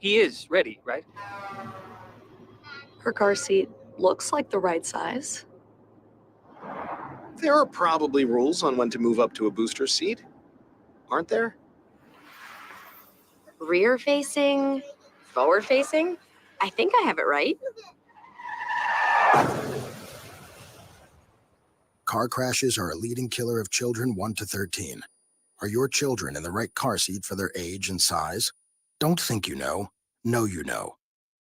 He is ready, right? Her car seat looks like the right size. There are probably rules on when to move up to a booster seat, aren't there? Rear facing, forward facing? I think I have it right. Car crashes are a leading killer of children 1 to 13. Are your children in the right car seat for their age and size? Don't think you know. Know you know.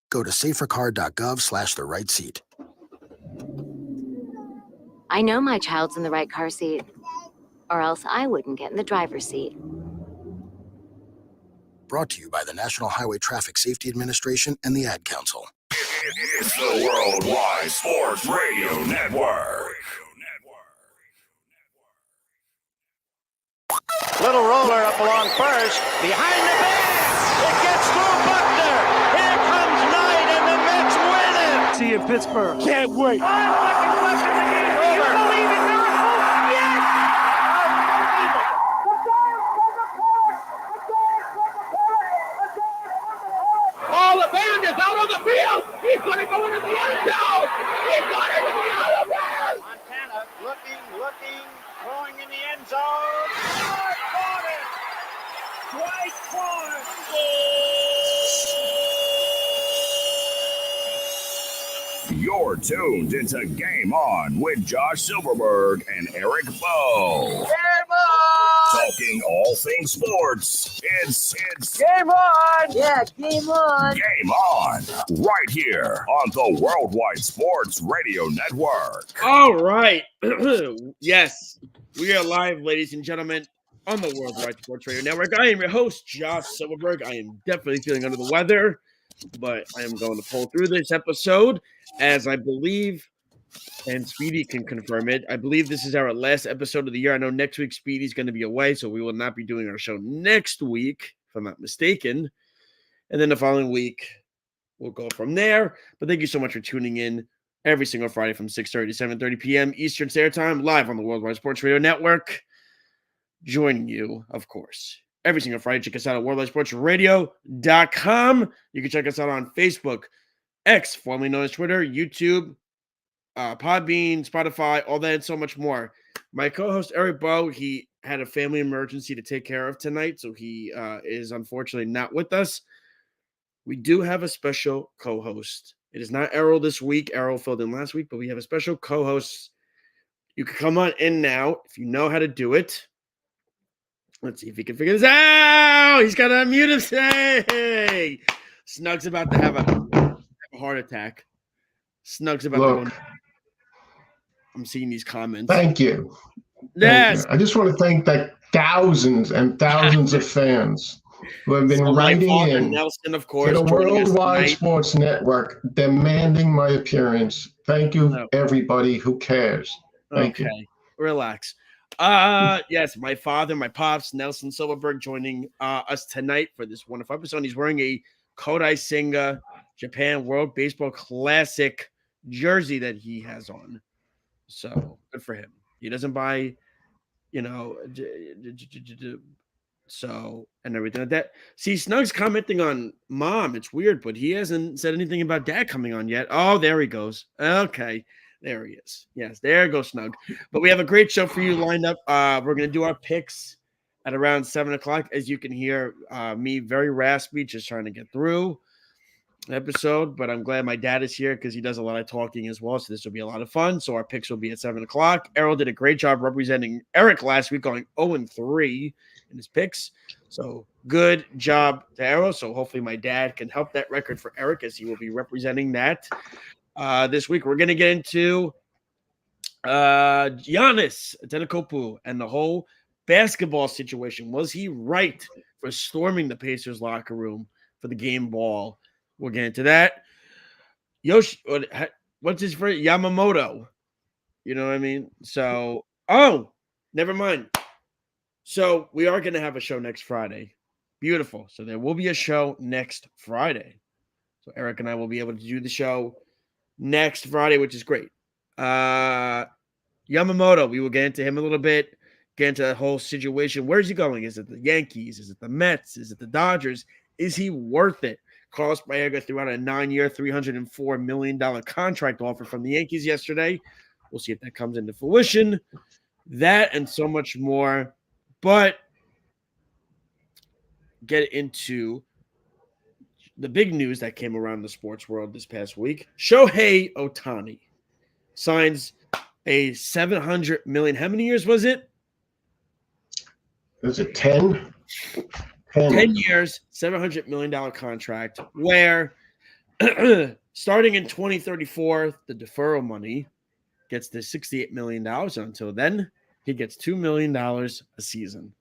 Go to safercar.gov/the right seat. I know my child's in the right car seat, or else I wouldn't get in the driver's seat. Brought to you by the National Highway Traffic Safety Administration and the Ad Council. It's the Worldwide Sports Radio Network. Little roller up along first, behind the bag. It gets through Buckner. Here comes Knight, and the Mets win it. See you in Pittsburgh. Can't wait. You believe in miracles? Yes! Oh, the band is out on the field. He's going to go into the end zone. He's going into the other band. Montana looking, throwing in the end zone. Caught it. Dwight Clark. You're tuned into Game On with Josh Silverberg and Eric Bowe. Game on! Talking all things sports. It's Game on! Yeah, game on! Game On, right here on the Worldwide Sports Radio Network. All right. Yes, we are live, ladies and gentlemen, on the Worldwide Sports Radio Network. I am your host, Josh Silverberg. I am definitely feeling under the weather, but I am going to pull through this episode, as I believe, and Speedy can confirm it, I believe this is our last episode of the year. I know next week Speedy's going to be away, so we will not be doing our show next week, if I'm not mistaken. And then the following week, we'll go from there. But thank you so much for tuning in every single Friday from 6:30 to 7:30 p.m. Eastern Standard Time, live on the Worldwide Sports Radio Network. Joining you, of course, every single Friday. Check us out at worldwidesportsradio.com. You can check us out on Facebook, X, formerly known as Twitter, YouTube, Podbean, Spotify, all that and so much more. My co-host, Eric Bowe, he had a family emergency to take care of tonight, so he is unfortunately not with us. We do have a special co-host. It is not Errol this week. Errol filled in last week, but we have a special co-host. You can come on in now if you know how to do it. Let's see if he can figure this out. He's got to unmute himself. Hey, Snug's about to have a heart attack. Snug's about to go. I'm seeing these comments. Thank you. Yes. I just want to thank the thousands and thousands of fans who have been writing in Nelson, of course, to the Worldwide Sports Network demanding my appearance. Thank you, everybody who cares. Thank you. Relax. Yes, my father, my pops, Nelson Silverberg, joining us tonight for this wonderful episode. He's wearing a Kodai Senga Japan World Baseball Classic jersey that he has on. So good for him. He doesn't buy, so and everything like that. See, Snug's commenting on Mom. It's weird, but he hasn't said anything about Dad coming on yet. Oh, there he goes. Okay. There he is. Yes, there goes Snug. But we have a great show for you lined up. We're going to do our picks at around 7 o'clock. As you can hear, me very raspy, just trying to get through the episode. But I'm glad my dad is here because he does a lot of talking as well. So this will be a lot of fun. So our picks will be at 7 o'clock. Errol did a great job representing Eric last week, going 0-3 in his picks. So good job to Errol. So hopefully my dad can help that record for Eric as he will be representing that. This week, we're going to get into Giannis Antetokounmpo and the whole basketball situation. Was he right for storming the Pacers locker room for the game ball? We'll get into that. What's his friend? Yamamoto. You know what I mean? So, never mind. So we are going to have a show next Friday. Beautiful. So there will be a show next Friday. So Eric and I will be able to do the show next Friday, which is great. Yamamoto, we will get into him a little bit, get into that whole situation. Where's he going? Is it the Yankees? Is it the Mets? Is it the Dodgers? Is he worth it? Carlos Baerga threw out a 9-year, $304 million contract offer from the Yankees yesterday. We'll see if that comes into fruition. That and so much more. But get into the big news that came around the sports world this past week. Shohei Ohtani signs a $700 million. How many years was it? Is it 10? 10 years, $700 million contract where starting in 2034, the deferral money gets to $68 million. Until then, he gets $2 million a season.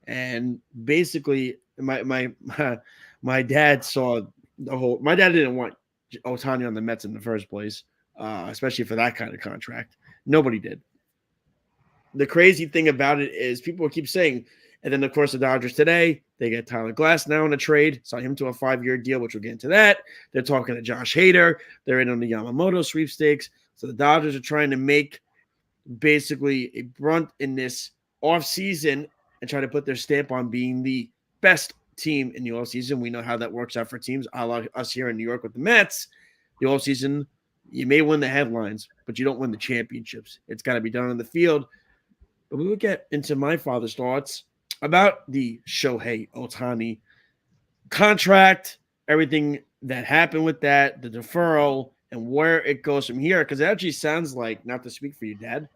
And basically, my dad saw the whole. My dad didn't want Ohtani on the Mets in the first place, especially for that kind of contract. Nobody did. The crazy thing about it is people keep saying, and then of course the Dodgers today, they get Tyler Glass now in a trade, signed him to a 5-year deal, which we'll get into that. They're talking to Josh Hader. They're in on the Yamamoto sweepstakes. So the Dodgers are trying to make basically a brunt in this offseason and try to put their stamp on being the best team in the offseason. We know how that works out for teams, a la us here in New York with the Mets. The offseason, you may win the headlines, but you don't win the championships. It's got to be done on the field. But we will get into my father's thoughts about the Shohei Ohtani contract, everything that happened with that, the deferral, and where it goes from here. Because it actually sounds like, not to speak for you, Dad,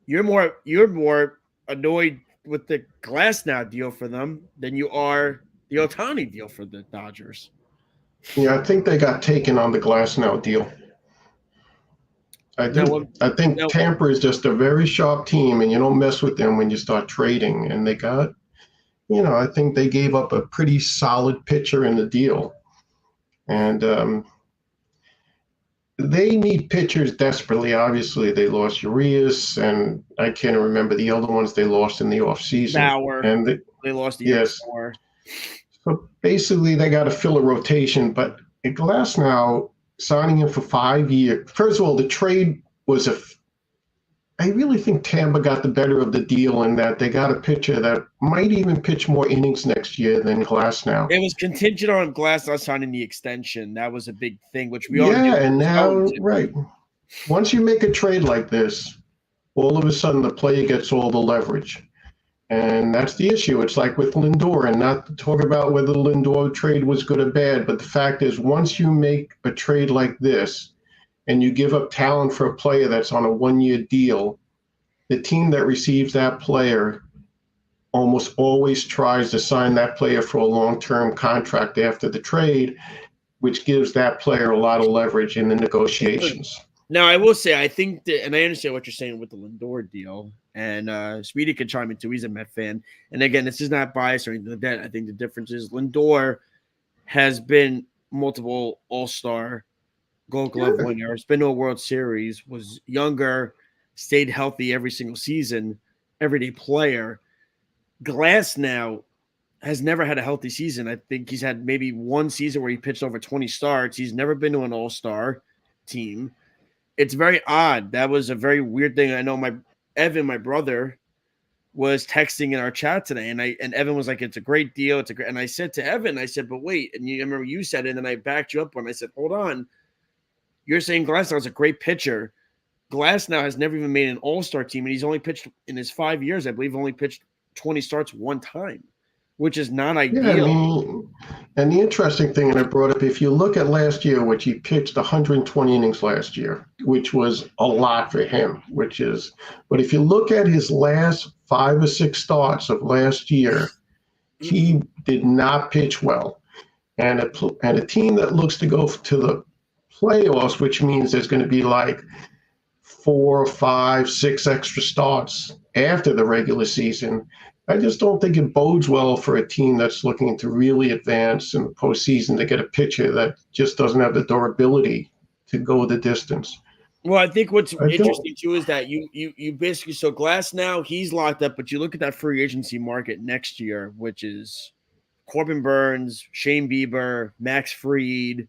you're more annoyed with the Glasnow deal for them than you are the Ohtani deal for the Dodgers. Yeah, I think they got taken on the Glasnow deal. I think Tampa is just a very sharp team, and you don't mess with them when you start trading. And they got, I think they gave up a pretty solid pitcher in the deal. And they need pitchers desperately. Obviously, they lost Urias, and I can't remember the other ones they lost in the offseason. Bauer. And they lost the year before. So basically, they got to fill a rotation. But at Glasnow, signing him for 5 years. First of all, the trade was I really think Tampa got the better of the deal in that they got a pitcher that might even pitch more innings next year than Glasnow. It was contingent on Glasnow signing the extension. That was a big thing, which we all knew. Yeah, and now, right. Once you make a trade like this, all of a sudden the player gets all the leverage. And that's the issue. It's like with Lindor, and not to talk about whether the Lindor trade was good or bad, but the fact is once you make a trade like this and you give up talent for a player that's on a 1-year deal, the team that receives that player almost always tries to sign that player for a long-term contract after the trade, which gives that player a lot of leverage in the negotiations. Now, I will say, I think that, and I understand what you're saying with the Lindor deal, and Speedy can chime in too. He's a Met fan. And again, this is not biased or anything like that. I think the difference is Lindor has been multiple All-Star Gold Glove winner. Has been to a World Series, was younger, stayed healthy every single season, everyday player. Glasnow has never had a healthy season. I think he's had maybe one season where he pitched over 20 starts. He's never been to an All-Star team. It's very odd. That was a very weird thing. I know Evan, my brother, was texting in our chat today, and Evan was like, "It's a great deal. It's a great." And I said to Evan, I said, "But wait," and I remember you said it, and then I backed you up when I said, "Hold on, you're saying Glasnow is a great pitcher. Glasnow has never even made an All-Star team, and he's only pitched in his 5 years, I believe, only pitched 20 starts one time, which is not ideal." Yeah, and the interesting thing, and I brought up, if you look at last year, which he pitched 120 innings last year, which was a lot for him, but if you look at his last 5 or 6 starts of last year, he did not pitch well. And a team that looks to go to the playoffs, which means there's going to be like 4, 5, 6 extra starts after the regular season, I just don't think it bodes well for a team that's looking to really advance in the postseason to get a pitcher that just doesn't have the durability to go the distance. Well, I think what's interesting too is that you basically, so Glasnow, he's locked up, but you look at that free agency market next year, which is Corbin Burns, Shane Bieber, Max Fried,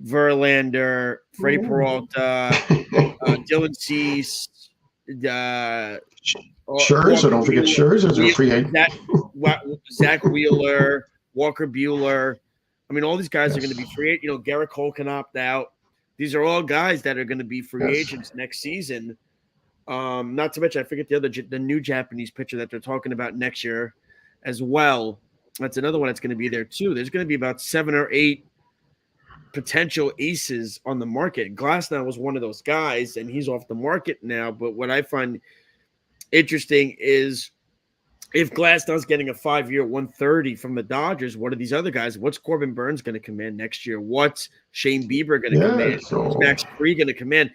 Verlander, Freddie Peralta, Dylan Cease, Scherzer, don't forget Scherzer's a free agent. Zach Wheeler, Walker Buehler. I mean, all these guys are going to be free. You know, Garrett Cole can opt out. These are all guys that are going to be free agents next season. Not to mention, I forget the new Japanese pitcher that they're talking about next year as well. That's another one that's going to be there too. There's going to be about 7 or 8 potential aces on the market. Glasnow was one of those guys, and he's off the market now. But what I find interesting is if Glasnow's getting a 5-year 130 from the Dodgers, what are these other guys? What's Corbin Burns going to command next year? What's Shane Bieber going to command? What's Max Free going to command?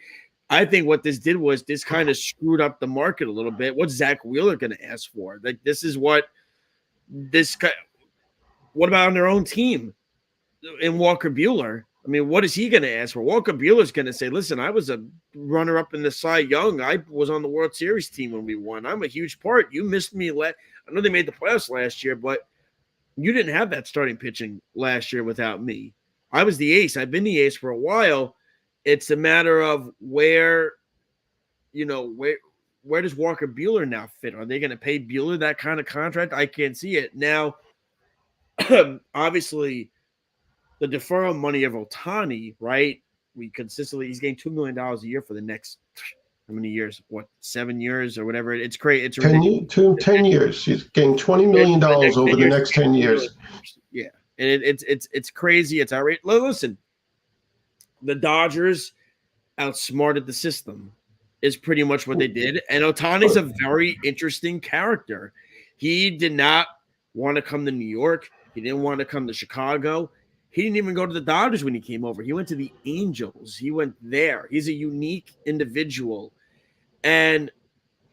I think what this did was this kind of screwed up the market a little bit. What's Zach Wheeler going to ask for? Like, this is what what about on their own team in Walker Buehler? I mean, what is he going to ask for? Walker Buehler's going to say, listen, I was a runner-up in the Cy Young. I was on the World Series team when we won. I'm a huge part. You missed me. I know they made the playoffs last year, but you didn't have that starting pitching last year without me. I was the ace. I've been the ace for a while. It's a matter of where does Walker Buehler now fit? Are they going to pay Buehler that kind of contract? I can't see it. Now, obviously, the deferral money of Ohtani, right? He's getting $2 million a year for the next, how many years? 7 years or whatever? It's crazy. It's 10 years. He's getting $20 million over the next 10 years. Yeah. And it's crazy. It's outrageous. Listen, the Dodgers outsmarted the system is pretty much what they did. And Ohtani's a very interesting character. He did not want to come to New York. He didn't want to come to Chicago. He didn't even go to the Dodgers when he came over. He went to the Angels. He went there. He's a unique individual. And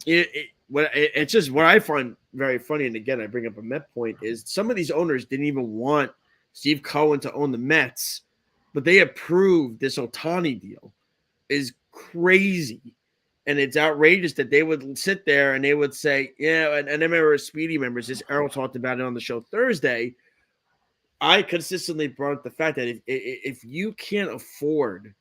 it's just what I find very funny, and again, I bring up a Met point, is some of these owners didn't even want Steve Cohen to own the Mets, but they approved this Ohtani deal. Is crazy. And it's outrageous that they would sit there and they would say, yeah, and I remember Speedy members, this Errol talked about it on the show Thursday. I consistently brought up the fact that if you can't afford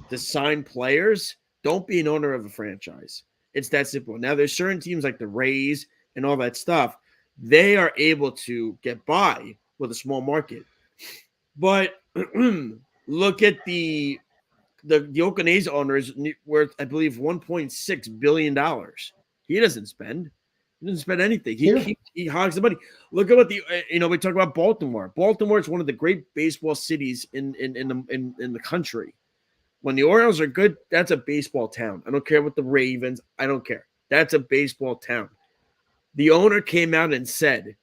to sign players, don't be an owner of a franchise. It's that simple. Now, there's certain teams like the Rays and all that stuff. They are able to get by with a small market. But look at the Oakland A's owner is worth, I believe, $1.6 billion. He doesn't spend. He doesn't spend anything. He hogs the money. Look at what we talk about Baltimore. Baltimore is one of the great baseball cities in the country. When the Orioles are good, that's a baseball town. I don't care what the Ravens. I don't care. That's a baseball town. The owner came out and said,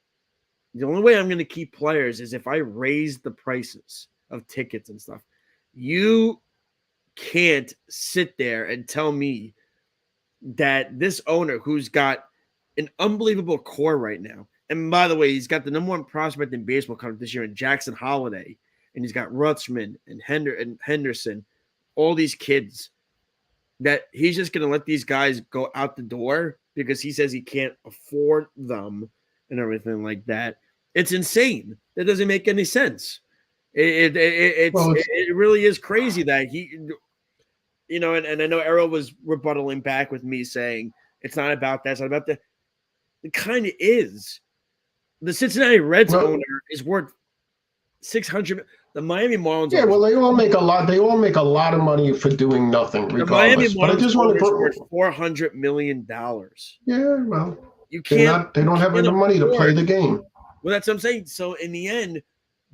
the only way I'm going to keep players is if I raise the prices of tickets and stuff. You can't sit there and tell me that this owner who's got an unbelievable core right now, and by the way, he's got the number 1 prospect in baseball coming this year in Jackson Holiday, and he's got Rutzman and Henderson, all these kids, that he's just going to let these guys go out the door because he says he can't afford them and everything like that. It's insane. That doesn't make any sense. It really is crazy that he, and I know Errol was rebuttaling back with me saying it's not about that. It's not about that. It kind of is. The Cincinnati Reds owner is worth $600. The Miami Marlins. Yeah, well, they all make a lot. They all make a lot of money for doing nothing, regardless. The Miami Marlins but I just want to worth $400 million. Yeah, well, you can't. They don't have enough money to play the game. Well, that's what I'm saying. So in the end,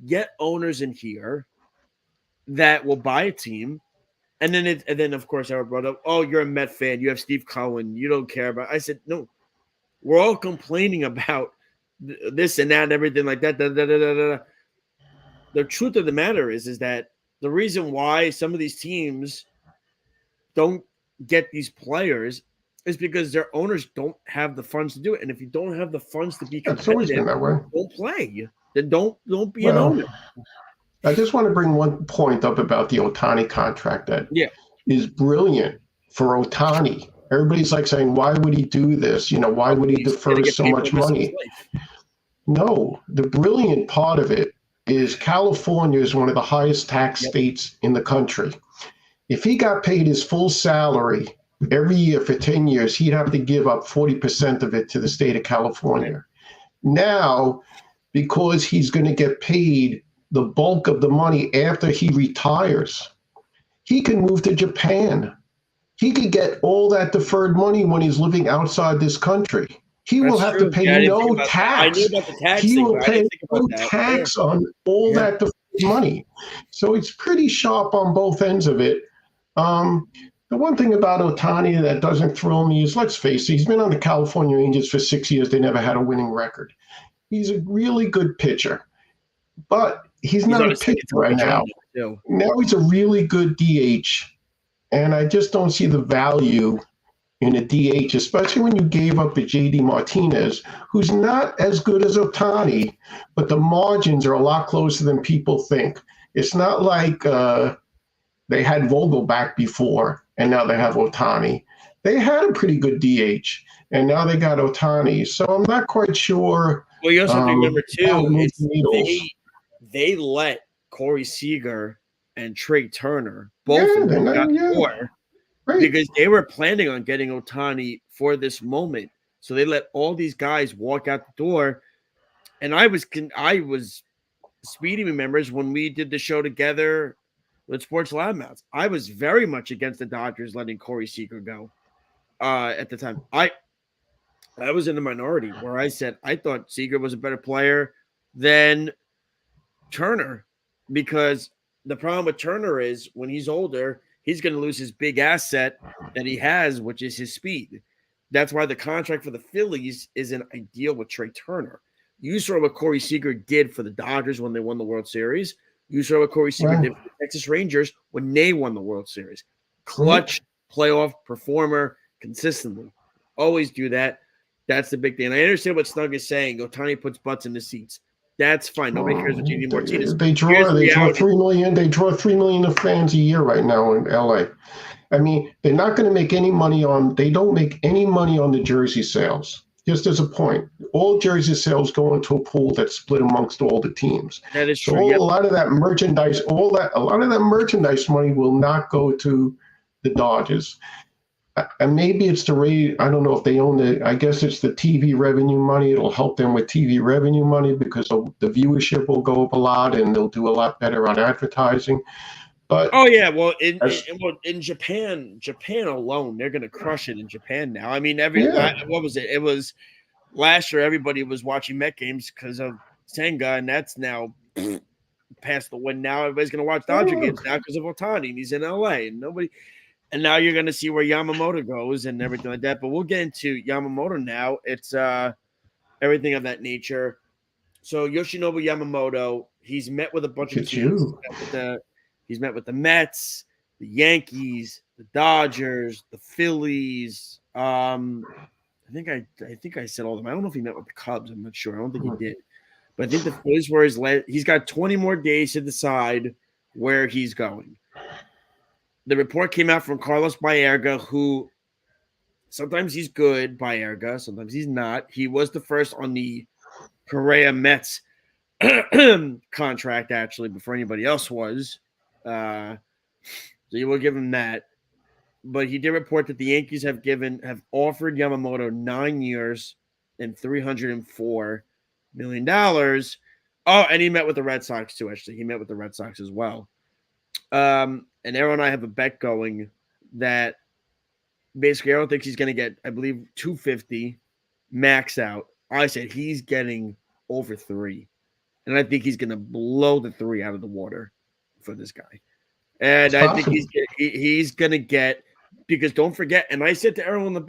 get owners in here that will buy a team. And then of course, I brought up, oh, you're a Met fan. You have Steve Cohen. You don't care about. I said, no, we're all complaining about this and that and everything like that. The truth of the matter is that the reason why some of these teams don't get these players is because their owners don't have the funds to do it. And if you don't have the funds to be competitive, don't play. Then don't be an owner. I just want to bring one point up about the Ohtani contract that is brilliant for Ohtani. Everybody's like saying, why would he do this? Why would he defer so much money? No, the brilliant part of it is California is one of the highest tax states in the country. If he got paid his full salary every year for 10 years, he'd have to give up 40% of it to the state of California. Now, because he's going to get paid the bulk of the money after he retires. He can move to Japan. He could get all that deferred money when he's living outside this country. He will have to pay no tax. I knew about the tax He thing, will but I pay didn't think no about that. tax on all that deferred money. So it's pretty sharp on both ends of it. The one thing about Ohtani that doesn't thrill me is, let's face it, he's been on the California Rangers for 6 years. They never had a winning record. He's a really good pitcher, but he's not a pitcher right now. Now he's a really good DH, and I just don't see the value in a DH, especially when you gave up a JD Martinez, who's not as good as Ohtani, but the margins are a lot closer than people think. It's not like they had Vogel back before, and now they have Ohtani. They had a pretty good DH, and now they got Ohtani. So I'm not quite sure. Well, you also have to remember, too, they let Corey Seager and Trey Turner both out the door because they were planning on getting Ohtani for this moment. So they let all these guys walk out the door. And I was Speedy remembers when we did the show together with Sports Loudmouths. I was very much against the Dodgers letting Corey Seager go at the time. I was in the minority where I said I thought Seager was a better player than Turner, because the problem with Turner is when he's older, he's going to lose his big asset that he has, which is his speed. That's why the contract for the Phillies isn't ideal with Trey Turner. You saw what Corey Seager did for the Dodgers when they won the World Series. You saw what Corey Seager did for the Texas Rangers when they won the World Series. Clutch, playoff performer, consistently. Always do that. That's the big thing. And I understand what Snug is saying. Ohtani puts butts in the seats. That's fine. Nobody cares what JD Martinez. They draw 3 million. They draw 3 million of fans a year right now in LA. I mean, they're not going to make any money on. They don't make any money on the jersey sales. Just as a point, all jersey sales go into a pool that's split amongst all the teams. That is true. So a lot of that merchandise, a lot of that merchandise money will not go to the Dodgers. And maybe it's the I don't know if they own I guess it's the TV revenue money. It'll help them with TV revenue money because the viewership will go up a lot and they'll do a lot better on advertising. But well, in Japan alone, they're going to crush it in Japan now. I mean, what was it? It was last year. Everybody was watching Met games because of Senga, and that's now past the win. Now everybody's going to watch Dodger games now because of Ohtani, and he's in LA, and nobody. And now you're going to see where Yamamoto goes and everything like that. But we'll get into Yamamoto now. It's everything of that nature. So Yoshinobu Yamamoto, he's met with a bunch of teams. He's met with the Mets, the Yankees, the Dodgers, the Phillies. I think I said all of them. I don't know if he met with the Cubs. I'm not sure. I don't think he did. But I think the Phillies were he's got 20 more days to decide where he's going. The report came out from Carlos Baerga, who sometimes he's good, Baerga, sometimes he's not. He was the first on the Correa Mets contract, actually, before anybody else was. So you will give him that. But he did report that the Yankees have offered Yamamoto 9 years and $304 million. Oh, and he met with the Red Sox too, actually. He met with the Red Sox as well. And Arrow and I have a bet going that basically Arrow thinks he's going to get, I believe, 250 max out. I said he's getting over 3. And I think he's going to blow the 3 out of the water for this guy. And I think he's going to get, because don't forget, and I said to Arrow on the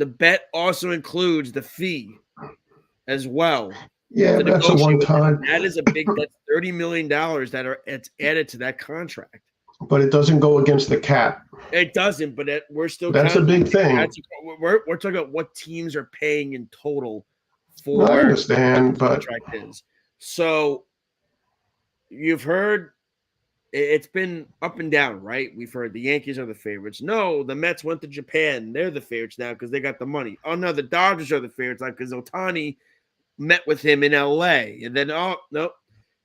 bet also includes the fee as well. Yeah, but that's a one-time. That is that's $30 million it's added to that contract. But it doesn't go against the cap. It doesn't, but we're still. That's a big thing. We're talking about what teams are paying in total for. I understand, but contract is. So you've heard it's been up and down, right? We've heard the Yankees are the favorites. No, the Mets went to Japan. They're the favorites now because they got the money. Oh no, the Dodgers are the favorites now because Ohtani met with him in LA. And then, oh, nope,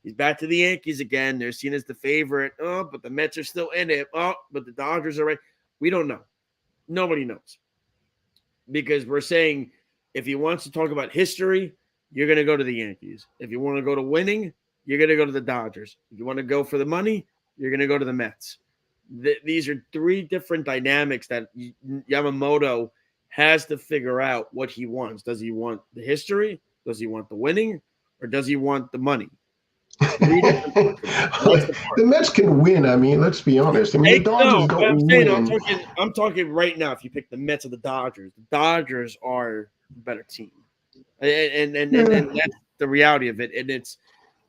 he's back to the Yankees again. They're seen as the favorite. Oh, but the Mets are still in it. Oh, but the Dodgers are right. We don't know. Nobody knows. Because we're saying if he wants to talk about history, you're going to go to the Yankees. If you want to go to winning, you're going to go to the Dodgers. If you want to go for the money, you're going to go to the Mets. These are three different dynamics that Yamamoto has to figure out what he wants. Does he want the history? Does he want the winning? Or does he want the money? The Mets can win. I mean, let's be honest. I mean, the Dodgers don't win. I'm talking right now. If you pick the Mets or the Dodgers are a better team, and that's the reality of it. And it's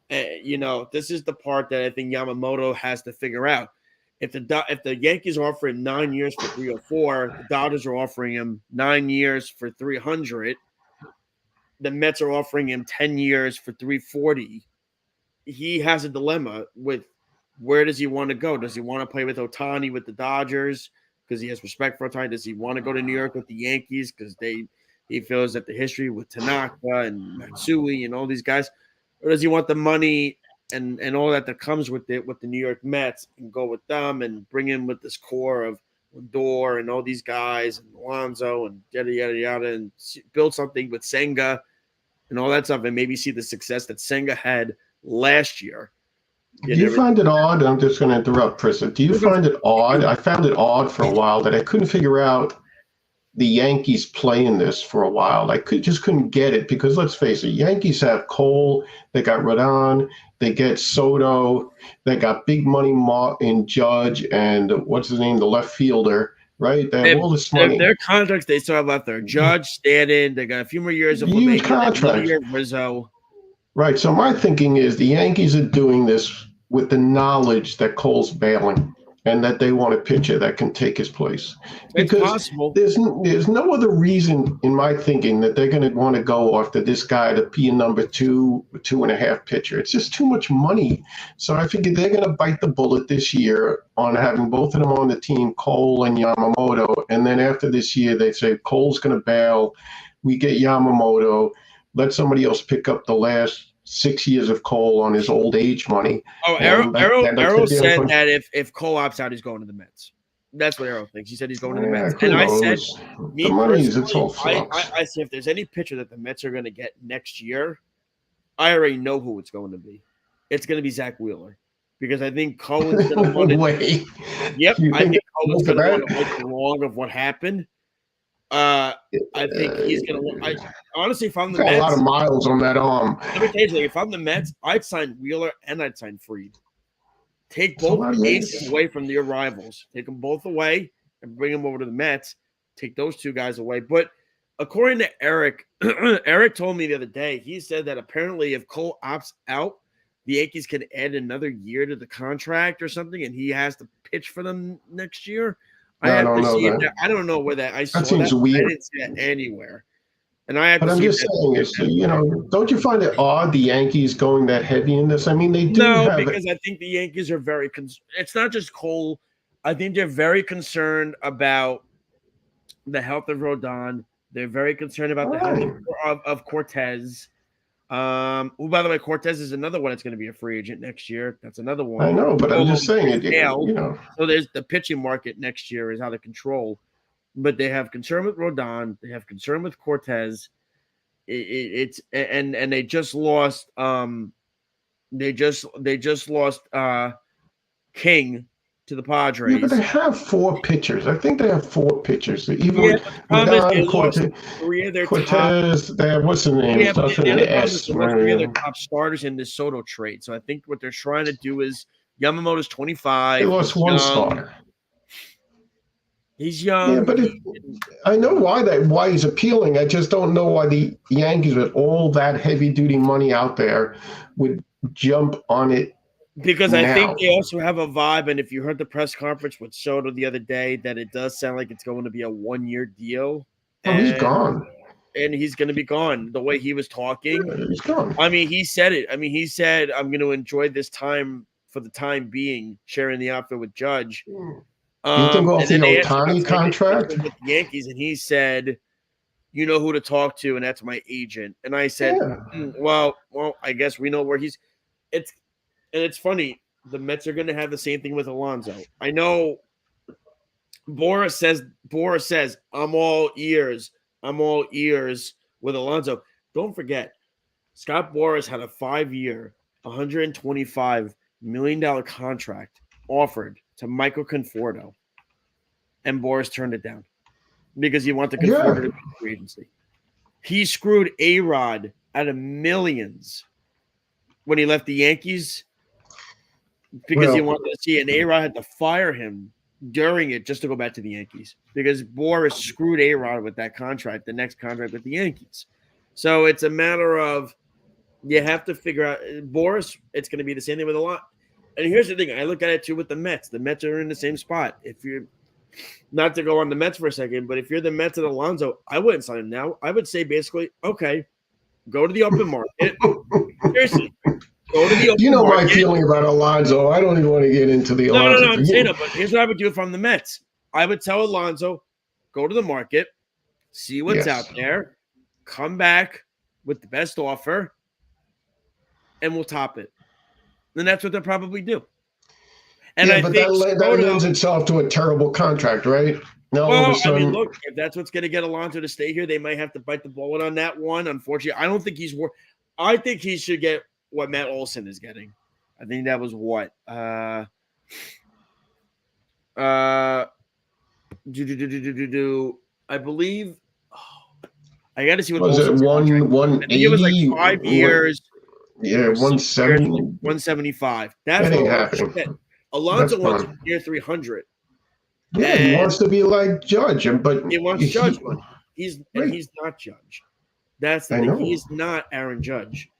this is the part that I think Yamamoto has to figure out. If the Yankees are offering 9 years for 304, the Dodgers are offering him 9 years for 300. The Mets are offering him 10 years for 340. He has a dilemma with where does he want to go? Does he want to play with Ohtani with the Dodgers because he has respect for Ohtani? Does he want to go to New York with the Yankees because he feels that the history with Tanaka and Matsui and all these guys? Or does he want the money and all that comes with it with the New York Mets and go with them and bring in with this core of Lindor and all these guys and Alonso and yada, yada, yada, and build something with Senga and all that stuff and maybe see the success that Senga had last year. Do you find it odd? I'm just going to interrupt, Prissa. Do you find it odd? I found it odd for a while that I couldn't figure out the Yankees playing this for a while. I just couldn't get it because let's face it, Yankees have Cole, they got Rodon, they get Soto, they got big money in Judge and what's his name, the left fielder, right? They have all this money. Their contracts they still have left there. Judge, Stanton, they got a few more years of huge contracts. Rizzo. Right. So my thinking is the Yankees are doing this with the knowledge that Cole's bailing and that they want a pitcher that can take his place. Because it's possible. There's no other reason in my thinking that they're going to want to go after this guy to be a number 2.5 pitcher. It's just too much money. So I figured they're going to bite the bullet this year on having both of them on the team, Cole and Yamamoto. And then after this year, they say Cole's going to bail. We get Yamamoto. Let somebody else pick up the last 6 years of Cole on his old age money. Oh, Arrow said that if Cole opts out, he's going to the Mets. That's what Arrow thinks. He said he's going to the Mets. And I said, the money is its whole I said, if there's any pitcher that the Mets are going to get next year, I already know who it's going to be. It's going to be Zach Wheeler. Because I think Cohen's going to want to. Yep, I think Cohen's going to want to make the wrong of what happened. I think he's going to. Honestly, if I'm the Mets, a lot of miles on that arm. Let me tell you something. If I'm the Mets, I'd sign Wheeler and I'd sign Fried. Take both aces away from the rivals. Take them both away and bring them over to the Mets. Take those two guys away. But according to Eric, Eric told me the other day, he said that apparently if Cole opts out, the Yankees can add another year to the contract or something, and he has to pitch for them next year. I don't know where that. That seems weird. I didn't see that anywhere. And I have but I'm just saying, don't you find it odd the Yankees going that heavy in this? I mean, they do. No, because I think the Yankees are very it's not just Cole. I think they're very concerned about the health of Rodon. They're very concerned about the health of Cortez. Who, by the way, Cortez is another one that's going to be a free agent next year. That's another one. I know, but I'm just saying So there's the pitching market next year is out of control. But they have concern with Rodon. They have concern with Cortez. It's they just lost. They just lost King to the Padres. Yeah, but they have 4 pitchers. I think they have 4 pitchers. Even Rodon, Cortez. They have what's his name? Yeah, but the other is 3 other top starters in this Soto trade. So I think what they're trying to do is Yamamoto's 25. They lost one starter. He's young. Yeah, but I know why he's appealing. I just don't know why the Yankees, with all that heavy-duty money out there, would jump on it. Because I think they also have a vibe, and if you heard the press conference with Soto the other day, that it does sound like it's going to be a 1-year deal. Oh, he's gone. And he's going to be gone. The way he was talking. Yeah, he's gone. I mean, he said it. I mean, he said, I'm going to enjoy this time for the time being, sharing the outfit with Judge. You can go off the Ohtani contract with the Yankees, and he said, "You know who to talk to, and that's my agent." And I said, "Well, I guess we know where he's." It's funny. The Mets are going to have the same thing with Alonso. I know. Boris says, "I'm all ears. I'm all ears with Alonso." Don't forget, Scott Boras had a 5-year, $125 million contract offered to Michael Conforto, and Boris turned it down because he wanted Conforto to be free agency. He screwed A-Rod out of millions when he left the Yankees because he wanted to see, and A-Rod had to fire him during it just to go back to the Yankees because Boris screwed A-Rod with that contract, the next contract with the Yankees. So it's a matter of you have to figure out Boris. It's going to be the same thing with a lot. And here's the thing: I look at it too with the Mets. The Mets are in the same spot. If you're not to go on the Mets for a second, but if you're the Mets and Alonso, I wouldn't sign him now. I would say basically, okay, go to the open market. Seriously, go to the open market. My feeling about Alonso. I don't even want to get into the Alonso. No, I'm saying that, but here's what I would do from the Mets. I would tell Alonso, go to the market, see what's out there, come back with the best offer, and we'll top it. And that's what they'll probably do. And I think that lends itself to a terrible contract, right? Now, all of a sudden, I mean, look, if that's what's going to get Alonso to stay here, they might have to bite the bullet on that one. Unfortunately, I don't think he's worth. I think he should get what Matt Olson is getting. I think that was what. I believe. I got to see what was it. 180. It was like 5 years. Yeah, 170. 175. That ain't happening. Alonso wants near 300. Yeah, he wants to be like Judge, but he wants Judge money. He's not Judge. That's the thing. He's not Aaron Judge.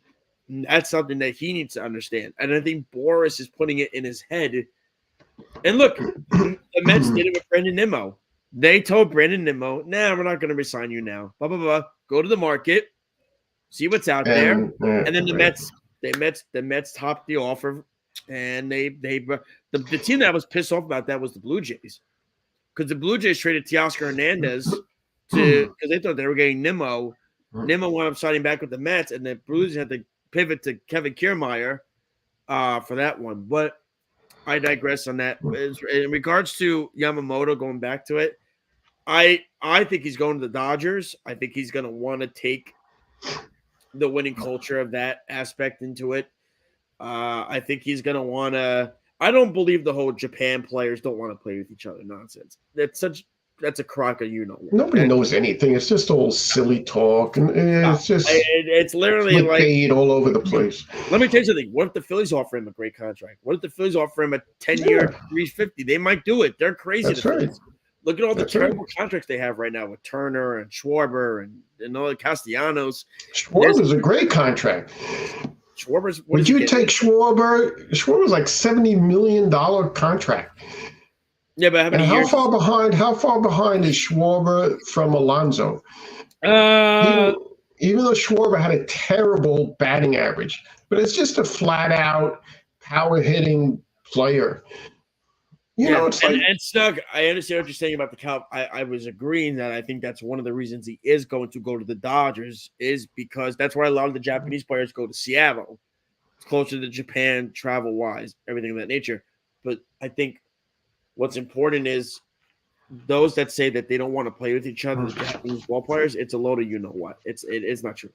That's something that he needs to understand. And I think Boris is putting it in his head. And look, the Mets did it with Brandon Nimmo. They told Brandon Nimmo, "Nah, we're not going to resign you now. Blah blah blah. Go to the market, see what's out there." And then the Mets topped the offer, and the team that I was pissed off about that was the Blue Jays, because the Blue Jays traded Teoscar Hernandez because they thought they were getting Nimmo. Nimmo wound up signing back with the Mets, and the Blues had to pivot to Kevin Kiermaier for that one. But I digress on that. In regards to Yamamoto, going back to it, I think he's going to the Dodgers. I think he's going to want to take the winning culture of that aspect into it. I think he's going to want to – I don't believe the whole Japan players don't want to play with each other nonsense. That's a crock of Nobody knows anything. It's just all silly talk, and it's literally like paid all over the place. Let me tell you something. What if the Phillies offer him a great contract? What if the Phillies offer him a 10-year, $350? They might do it. They're crazy. That's right. Look at all the terrible contracts they have right now with Turner and Schwarber and all the Castellanos. Schwarber's a great contract. Schwarber's. Would you take Schwarber? Schwarber's like $70 million contract. Yeah, but how far behind is Schwarber from Alonso? Even though Schwarber had a terrible batting average, but it's just a flat out power hitting player. It's like, and Snug, I understand what you're saying about the Cal. I was agreeing that I think that's one of the reasons he is going to go to the Dodgers is because that's where a lot of the Japanese players go to Seattle. It's closer to Japan, travel wise, everything of that nature. But I think what's important is those that say that they don't want to play with each other, the Japanese ball players, it's a load of you know what. It's not true.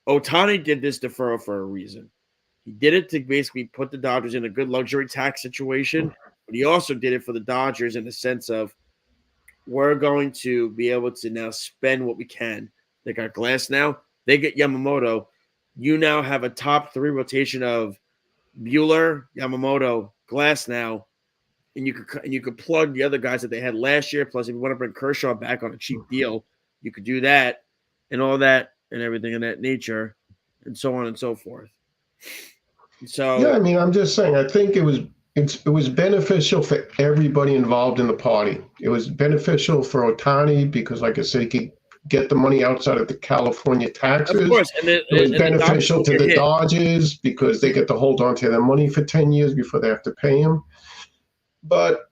Ohtani did this deferral for a reason. He did it to basically put the Dodgers in a good luxury tax situation, but he also did it for the Dodgers in the sense of we're going to be able to now spend what we can. They got Glass now. They get Yamamoto. You now have a top 3 rotation of Buehler, Yamamoto, Glass now. And you could plug the other guys that they had last year. Plus, if you want to bring Kershaw back on a cheap deal, you could do that and all that and everything of that nature and so on and so forth. So yeah, I mean, I'm just saying, I think it was beneficial for everybody involved in the party. It was beneficial for Ohtani because, like I said, he could get the money outside of the California taxes. Of course. And it was beneficial to the Dodgers because they get to hold on to their money for 10 years before they have to pay him. But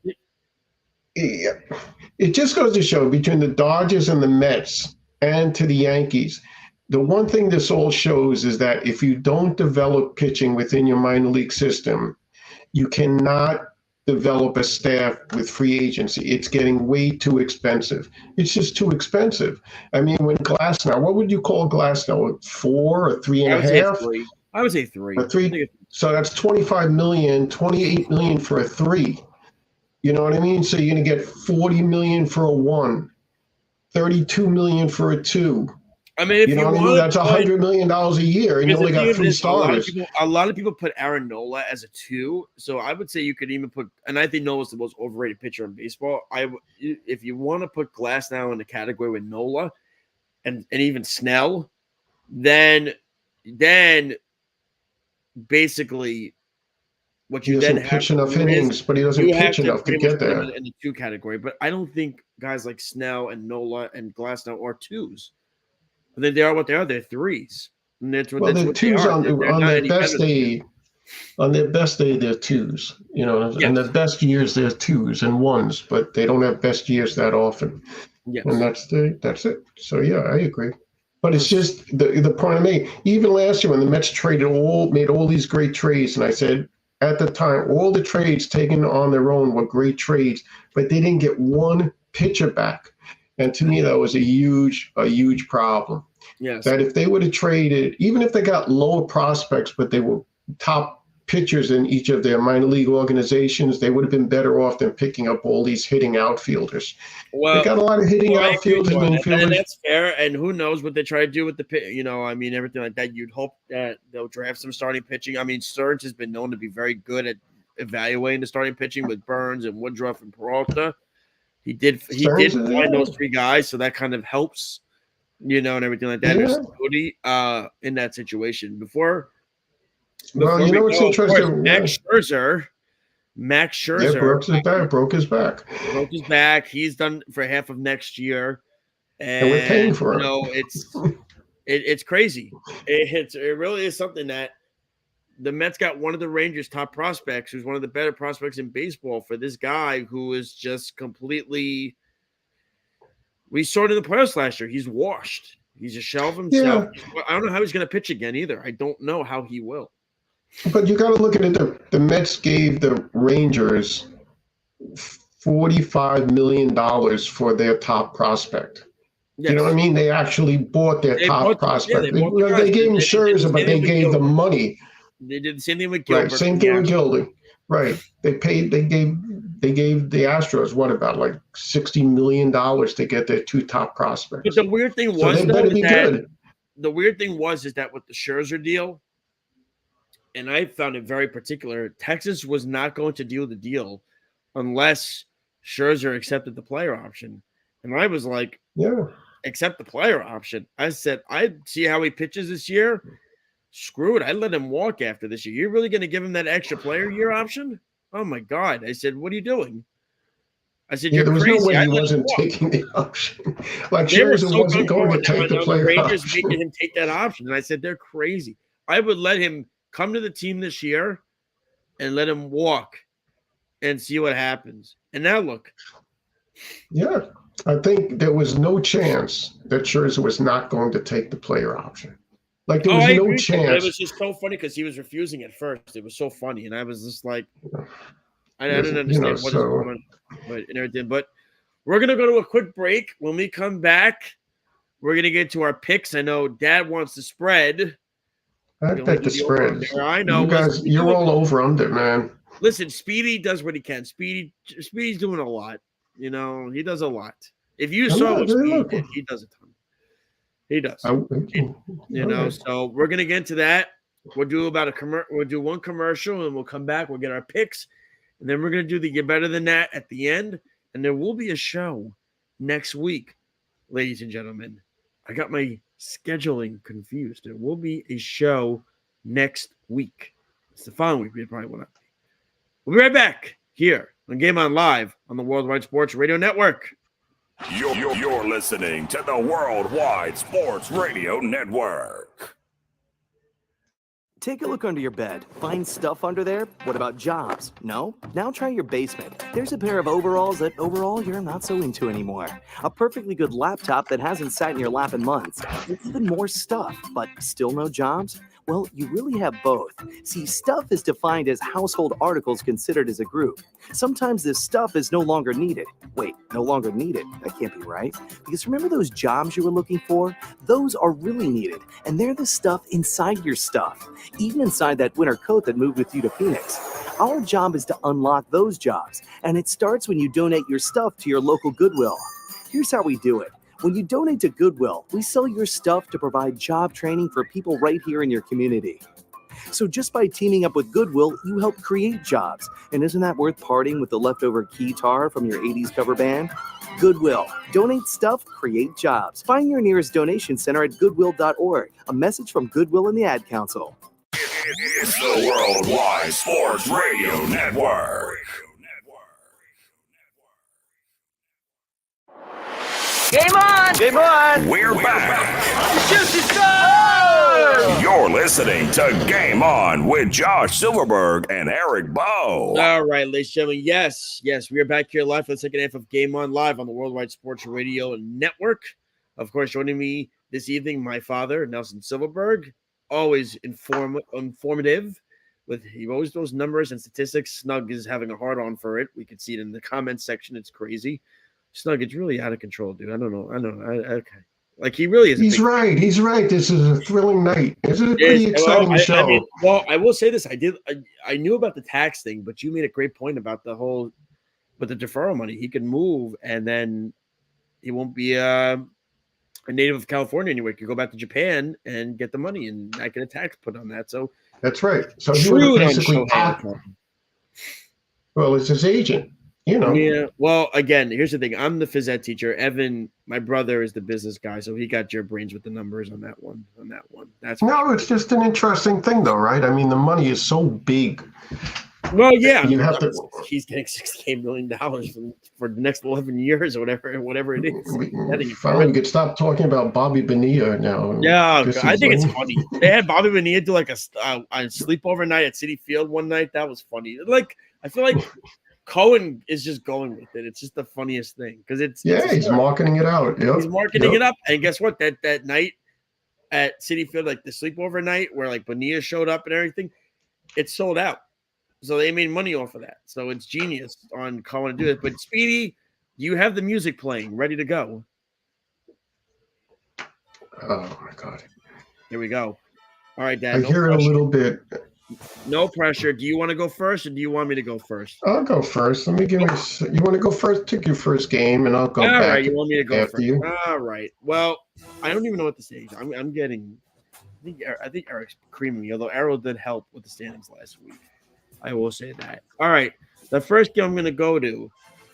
it just goes to show between the Dodgers and the Mets and to the Yankees, the one thing this all shows is that if you don't develop pitching within your minor league system, you cannot develop a staff with free agency. It's getting way too expensive. It's just too expensive. I mean, when Glasnow, what would you call Glasnow? 4 or 3.5? I would say 3. A 3. So that's 25 million, 28 million for a 3. You know what I mean? So you're going to get 40 million for a 1, 32 million for a 2. I mean, if you know what I mean? That's $100 million a year, and you only got 3 starters. A lot of people put Aaron Nola as a 2, so I would say you could even put, and I think Nola's the most overrated pitcher in baseball. If you want to put Glasnow in the category with Nola, and even Snell, then basically what you then have pitch enough innings, but he doesn't pitch enough to get there in the 2 category. But I don't think guys like Snell and Nola and Glasnow are 2s. But they are what they are. They're 3s. And that's what, they're 2s on their best day. On their best day, they're 2s. You know, yes. In the best years, they're 2s and 1s, but they don't have best years that often. Yes. And that's it. So yeah, I agree. But it's just the point I made. Even last year when the Mets made all these great trades, and I said at the time all the trades taken on their own were great trades, but they didn't get one pitcher back. And to me, that was a huge problem. Yes. That if they would have traded, even if they got lower prospects, but they were top pitchers in each of their minor league organizations, they would have been better off than picking up all these hitting outfielders. Well, they got a lot of hitting outfielders and infielders. And that's fair. And who knows what they try to do with everything like that. You'd hope that they'll draft some starting pitching. I mean, Stearns has been known to be very good at evaluating the starting pitching with Burns and Woodruff and Peralta. He did find those 3 guys, so that kind of helps, and everything like that. Yeah. In that situation. Before what's interesting? Max Scherzer. Yeah, broke his back. Broke his back. He's done for half of next year. And we're paying for it. It's crazy. It really is something that the Mets got one of the Rangers' top prospects, who's one of the better prospects in baseball, for this guy who is just completely. We saw it in the playoffs last year. He's washed. He's a shell of himself. Yeah. I don't know how he's going to pitch again either. I don't know how he will. But you got to look at it. The Mets gave the Rangers $45 million for their top prospect. Yes. You know what I mean? They actually bought their top prospect. They gave him Scherzer, but they gave them money. They did the same thing with Gilbert. Right, same thing with Gildy. Right. They gave the Astros about like $60 million to get their 2 top prospects. But the weird thing was the weird thing was that with the Scherzer deal, and I found it very particular, Texas was not going to deal the deal unless Scherzer accepted the player option. And I was like, yeah, accept the player option. I said, I see how he pitches this year. Screw it. I let him walk after this year. You're really going to give him that extra player year option? Oh, my God. I said, what are you doing? I said, you're crazy. There was no way he wasn't taking the option. Like Scherzer wasn't going to take the player option. The Rangers making him take that option. And I said, they're crazy. I would let him come to the team this year and let him walk and see what happens. And now look. Yeah. I think there was no chance that Scherzer was not going to take the player option. Like, there was no chance. It was just so funny because he was refusing at first. It was so funny. And I was just like, I didn't understand what is going on and everything. But we're going to go to a quick break. When we come back, we're going to get to our picks. I know Dad wants the spread. I bet the spread. I know. You guys, you're all over under, man. Listen, Speedy does what he can. Speedy's doing a lot. He does a lot. If you saw what Speedy did, he does a ton. He does. So we're gonna get into that. We'll do we'll do one commercial and we'll come back. We'll get our picks, and then we're gonna do the Get Better Than That at the end. And there will be a show next week, ladies and gentlemen. I got my scheduling confused. There will be a show next week. It's the following week. We probably will not be. We'll be right back here on Game On Live on the Worldwide Sports Radio Network. You're listening to the Worldwide Sports Radio Network. Take a look under your bed. Find stuff under there? What about jobs? No? Now try your basement. There's a pair of overalls that overall you're not so into anymore. A perfectly good laptop that hasn't sat in your lap in months. It's even more stuff, but still no jobs? Well, you really have both. See, stuff is defined as household articles considered as a group. Sometimes this stuff is no longer needed. Wait, no longer needed? That can't be right. Because remember those jobs you were looking for? Those are really needed, and they're the stuff inside your stuff. Even inside that winter coat that moved with you to Phoenix. Our job is to unlock those jobs, and it starts when you donate your stuff to your local Goodwill. Here's how we do it. When you donate to Goodwill, we sell your stuff to provide job training for people right here in your community. So just by teaming up with Goodwill, you help create jobs. And isn't that worth parting with the leftover keytar from your 80s cover band? Goodwill. Donate stuff, create jobs. Find your nearest donation center at goodwill.org. A message from Goodwill and the Ad Council. It's the Worldwide Sports Radio Network. Game on! Game on! We're back. Juicy Star! You're listening to Game On with Josh Silverberg and Eric Bowe. All right, ladies and gentlemen. Yes, we are back here live for the second half of Game On Live on the Worldwide Sports Radio Network. Of course, joining me this evening, my father, Nelson Silverberg. Always informative. He always those numbers and statistics. Snug is having a hard on for it. We can see it in the comments section. It's crazy. Snug, it's really out of control, dude. I don't know. Okay. Like, he really is. He's right. This is a thrilling night. It's a pretty exciting show. I will say this. I knew about the tax thing, but you made a great point about the whole, with the deferral money. He can move, and then he won't be a native of California anyway. He could go back to Japan and get the money and not get a tax put on that. So that's right. So he would basically well, it's his agent. You know. Yeah. Well, again, here's the thing. I'm the phys ed teacher. Evan, my brother, is the business guy, so he got your brains with the numbers on that one. That's it's just an interesting thing, though, right? I mean, the money is so big. Well, yeah. He's getting $68 million for the next 11 years or whatever it is. Finally, we could stop talking about Bobby Bonilla now. Yeah, I think it's funny. They had Bobby Bonilla do like a sleepover night at Citi Field one night. That was funny. Like, I feel like Cohen is just going with it. It's just the funniest thing because he's marketing it out. Yep. He's marketing it up, and guess what? That night at Citi Field, like the sleepover night where like Bonilla showed up and everything, it sold out. So they made money off of that. So it's genius on Cohen to do it. But Speedy, you have the music playing, ready to go. Oh my God! Here we go. All right, Dad. I hear it a little bit. No pressure. Do you want to go first, or do you want me to go first? I'll go first. Let me give you. You want to go first? Take your first game, and I'll go back. All right. You want me to go after first? You? All right. Well, I don't even know what to say. I'm getting. I think Eric's creaming me. Although Errol did help with the standings last week. I will say that. All right. The first game I'm going to go to,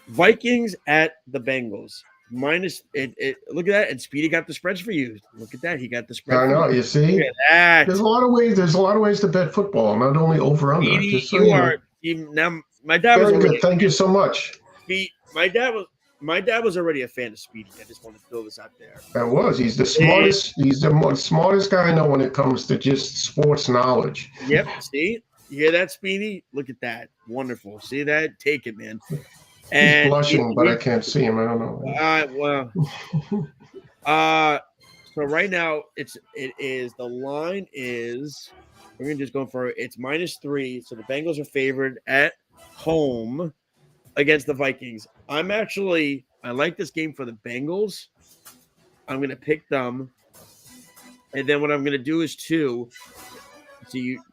Vikings at the Bengals. Minus it. Look at that. And Speedy got the spreads for you. Look at that. He got the spread. I know. You see? Look at that. There's a lot of ways to bet football, not only over under. Speedy, so you are now. My dad was very good. Thank you so much. My dad was already a fan of Speedy. I just want to throw this out there. That was. He's the smartest. He's the smartest guy I know when it comes to just sports knowledge. Yep. See. You hear that, Speedy? Look at that. Wonderful. See that? Take it, man. And he's blushing, but I can't see him. I don't know. So right now the line is we're gonna just go for it's -3. So the Bengals are favored at home against the Vikings. I like this game for the Bengals. I'm gonna pick them, and then what I'm gonna do is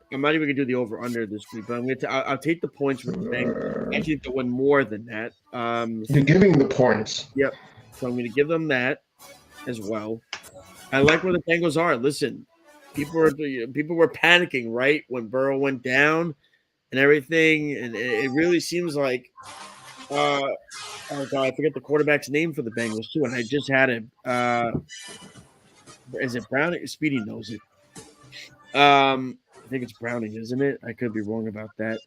I'm not even gonna do the over under this week, but I'll take the points with the Bengals. I think they'll win more than that. You're giving the points. Yep. So I'm gonna give them that as well. I like where the Bengals are. Listen, people were panicking right when Burrow went down and everything, and it really seems like oh God, I forget the quarterback's name for the Bengals too, and I just had it. Is it Browning? Speedy knows it. I think it's Browning, isn't it? I could be wrong about that.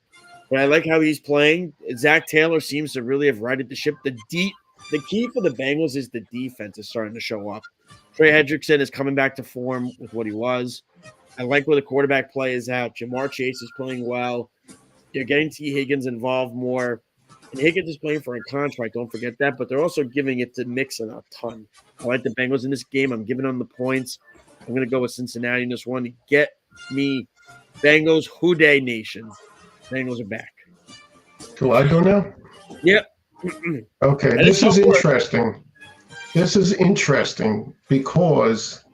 But I like how he's playing. Zach Taylor seems to really have righted the ship. The key for the Bengals is the defense is starting to show up. Trey Hendrickson is coming back to form with what he was. I like where the quarterback play is at. Jamar Chase is playing well. You're getting T. Higgins involved more. And Higgins is playing for a contract. Don't forget that. But they're also giving it to Mixon a ton. I like the Bengals in this game. I'm giving them the points. I'm going to go with Cincinnati in this one to get Me, Bengals, Who Dey Nation. Bengals are back. Do I go now? Yep. Okay, And this it's is not work. interesting. This is interesting because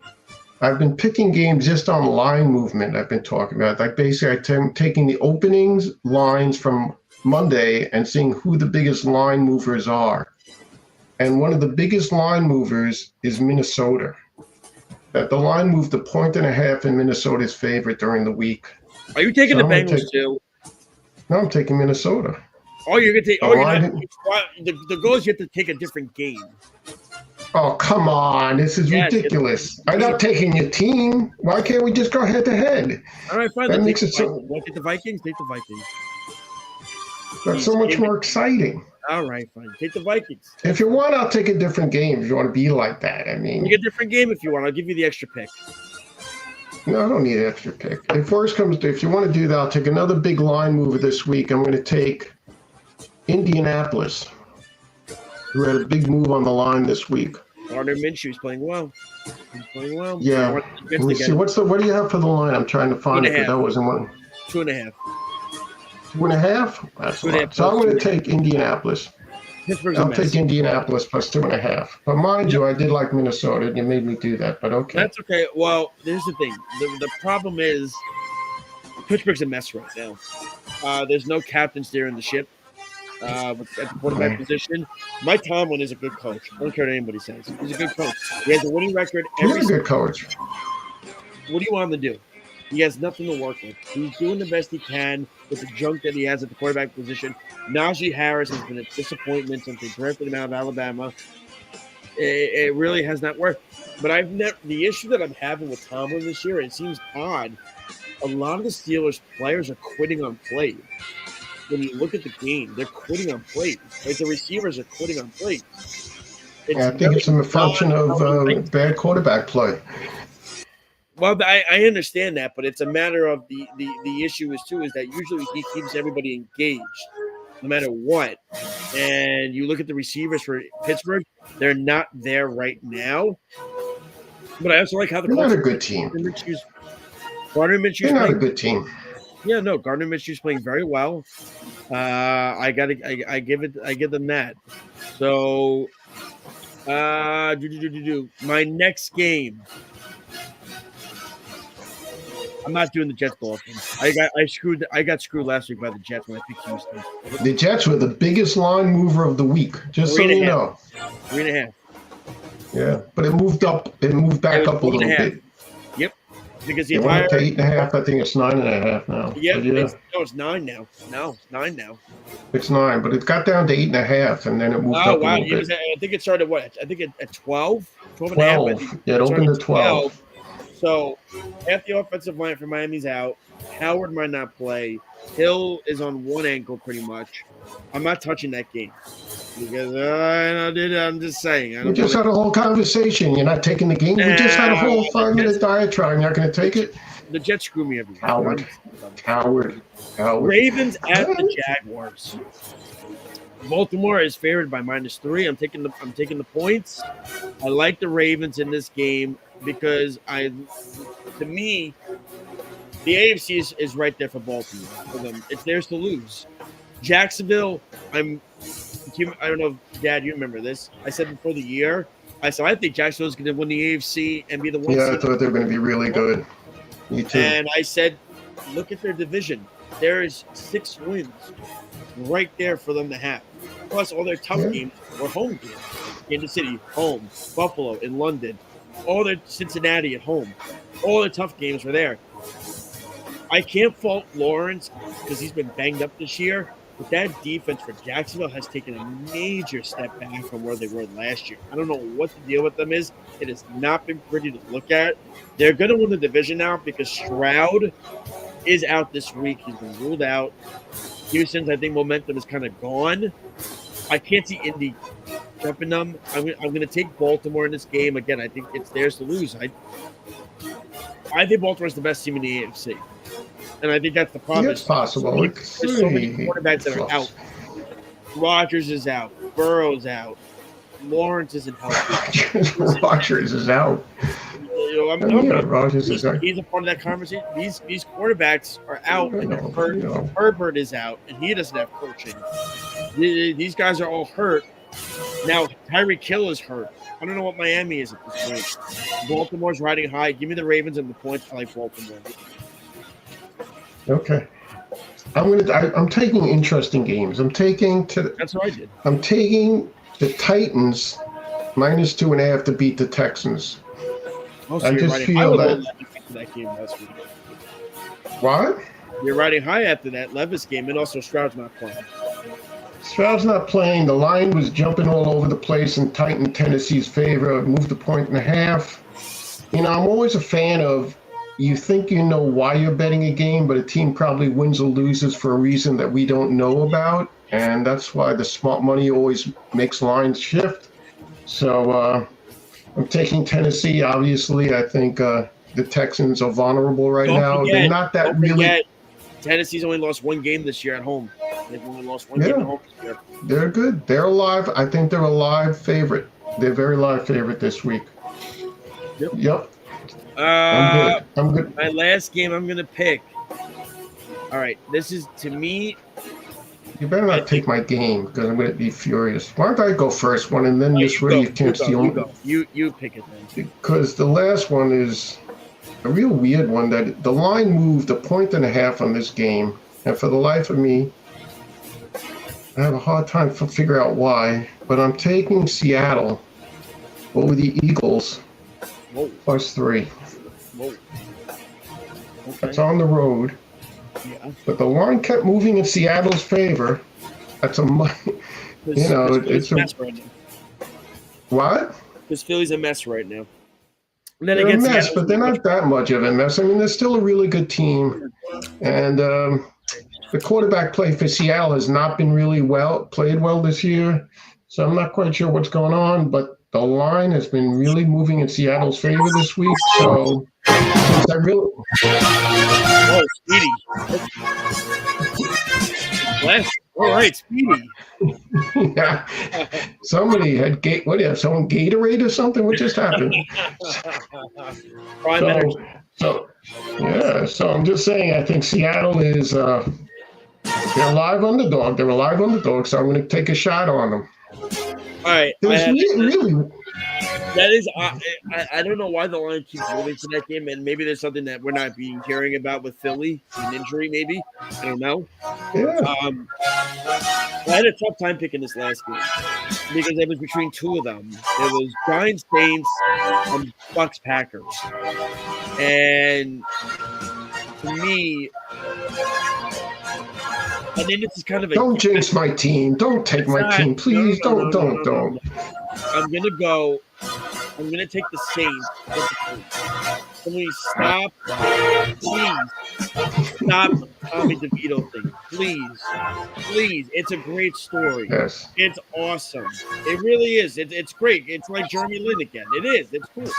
I've been picking games just on line movement. I've been talking about like basically I'm taking the openings lines from Monday and seeing who the biggest line movers are. And one of the biggest line movers is Minnesota. That the line moved a 1.5 in Minnesota's favor during the week. Are you taking So the I'm gonna Bengals too? No, I'm taking Minnesota. Oh, you're gonna take. The Oh, you're line not. didn't- The goal is you have to take a different game. Oh, come on. This is Yes, ridiculous. I'm not taking your team. Why can't we just go head to head? All right, fine. That Then makes take it the so Vikings. Want to take the Vikings? Take the Vikings. that's so much more exciting. All right, fine. Take the Vikings. If you want, I'll take a different game if you want to be like that. I mean, Take a different game if you want. I'll give you the extra pick. no, I don't need an extra pick. If worst comes to, if you want to do that, I'll take another big line mover this week. I'm going to take Indianapolis, who had a big move on the line this week. Gardner Minshew's playing well. He's playing well. Yeah. Let me see. What do you have for the line? I'm trying to find it because that wasn't one. 2.5. 2.5? That's a 2.5 lot. So I'm going to take Indianapolis. Pittsburgh's a I'll mess. take Indianapolis plus 2.5. But mind you, I did like Minnesota, and you made me do that. But okay. That's okay. Well, here's the thing. The problem is Pittsburgh's a mess right now. There's no captain steering the ship at the quarterback position. Mike Tomlin is a good coach. I don't care what anybody says. He's a good coach. He has a winning record. He's a good coach. What do you want him to do? He has nothing to work with. He's doing the best he can with the junk that he has at the quarterback position. Najee Harris has been a disappointment since they drafted him out of Alabama. It really has not worked. But the issue that I'm having with Tomlin this year, it seems odd. A lot of the Steelers players are quitting on plays. When you look at the game, they're quitting on plays. Like the receivers are quitting on plays. Yeah, I think it's a function of bad quarterback play. Well, I understand that, but it's a matter of the issue is that usually he keeps everybody engaged, no matter what. And you look at the receivers for Pittsburgh; they're not there right now. But I also like how they're not a good team. Gardner Minshew's They're not a good team. Yeah, no, Gardner Minshew's playing very well. I give them that. So, my next game. I'm not doing the Jets Dolphins. I got screwed last week by the Jets when I picked Houston. The Jets were the biggest line mover of the week, just so you know. 3.5. Yeah, but it moved up. It moved back up a little bit. Yep. Because it went up to 8.5. I think it's 9.5 now. Yep. Yeah. It's 9 now. No, it's 9 now. It's 9, but it got down to 8.5, and then it moved up a little bit. I think it started at what? I think at 12? 12 and 12. a half. Yeah, it opened at 12. So half the offensive line for Miami's out. Howard might not play. Hill is on one ankle pretty much. I'm not touching that game because I'm just saying. We just had a whole conversation. You're not taking the game. We just had a whole 5-minute diatribe. You're not going to take it? The Jets screw me every week. Howard. Ravens at the Jaguars. Baltimore is favored by -3. I'm taking the points. I like the Ravens in this game because to me, the AFC is right there for Baltimore. For them, it's theirs to lose. Jacksonville, I don't know if Dad, you remember this. I said before the year, I think Jacksonville's going to win the AFC and be the one. Yeah, I thought they were going to be really good. Me too. And I said, look at their division. There is 6 wins right there for them to have. Plus, all their tough games were home games. Kansas City, home. Buffalo, in London. All their Cincinnati at home. All their tough games were there. I can't fault Lawrence because he's been banged up this year. But that defense for Jacksonville has taken a major step back from where they were last year. I don't know what the deal with them is. It has not been pretty to look at. They're going to win the division now because Stroud is out this week. He's been ruled out. Houston's, I think, momentum is kind of gone. I can't see Indy jumping them. I'm going to take Baltimore in this game. Again, I think it's theirs to lose. I think Baltimore's the best team in the AFC. And I think that's the problem. It's possible. There's so many quarterbacks that are out. Rodgers is out. Burrow's out. Lawrence isn't healthy. Rodgers is out. Rodgers is out. He's a part of that conversation. These quarterbacks are out, and Herbert is out, and he doesn't have coaching. These guys are all hurt. Now, Tyreek Hill is hurt. I don't know what Miami is at this point. Baltimore's riding high. Give me the Ravens and the points. I like Baltimore. Okay. I'm taking interesting games. That's what I did. I'm taking the Titans -2.5 to beat the Texans. Oh, so I just feel that game last week. What? You're riding high after that Levis game, and also Stroud's not playing. Stroud's not playing. The line was jumping all over the place in Tennessee's favor. Moved to 1.5. I'm always a fan of, you think you know why you're betting a game, but a team probably wins or loses for a reason that we don't know about. And that's why the smart money always makes lines shift. So I'm taking Tennessee. Obviously, I think the Texans are vulnerable right now. They're not that really. Tennessee's only lost one game this year at home. They've only lost one game at home this year. They're good. They're alive. I think they're a live favorite. They're a very live favorite this week. Yep. I'm good. My last game I'm going to pick. All right. This is, to me. You better not take my game because I'm going to be furious. Why don't I go first one and then this way you can't steal? You pick it then. Because the last one is a real weird one that the line moved 1.5 on this game. And for the life of me, I have a hard time to figure out why. But I'm taking Seattle over the Eagles +3. Whoa. Okay. That's on the road. Yeah. But the line kept moving in Seattle's favor. That's it's a mess right now. What? Because Philly's a mess right now. And then they're a mess, but they're not that much of a mess. I mean, they're still a really good team, and the quarterback play for Seattle has not been really played well this year. So I'm not quite sure what's going on, but the line has been really moving in Seattle's favor this week. So I really. Oh, Speedy. All right, Speedy. Yeah. Somebody had someone Gatorade or something? What just happened? So I'm just saying I think Seattle is they're a live underdog. They're a live underdog, so I'm going to take a shot on them. All right. That is, I don't know why the line keeps moving to that game, and maybe there's something that we're not hearing about with Philly, an injury maybe. I don't know. Yeah. I had a tough time picking this last game because it was between two of them. It was Giants Saints and Bucks Packers, and to me, I think this is kind of a. Don't jinx my team. Don't take my team, please. Don't. I'm gonna take the Saints. Can we stop? Please stop the Tommy DeVito thing. Please. It's a great story. Yes. It's awesome. It really is. It's great. It's like Jeremy Lin again. It is. It's cool.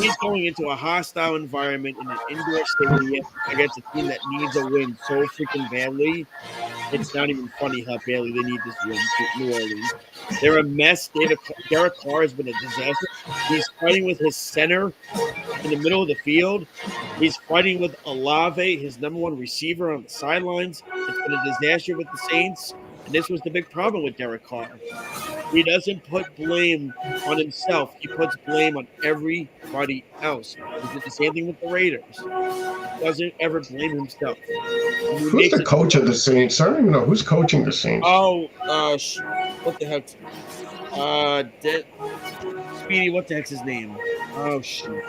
He's going into a hostile environment in an indoor stadium against a team that needs a win so freaking badly. It's not even funny how badly they need this win to New Orleans. They're a mess. Derek Carr has been a disaster. He's fighting with his center in the middle of the field. He's fighting with Olave, his number one receiver, on the sidelines. It's been a disaster with the Saints. And this was the big problem with Derek Carr. He doesn't put blame on himself. He puts blame on everybody else. He did the same thing with the Raiders. He doesn't ever blame himself. Who's the coach of the Saints? I don't even know who's coaching the Saints. Oh, what the heck? Speedy, what the heck's his name? Oh, shoot.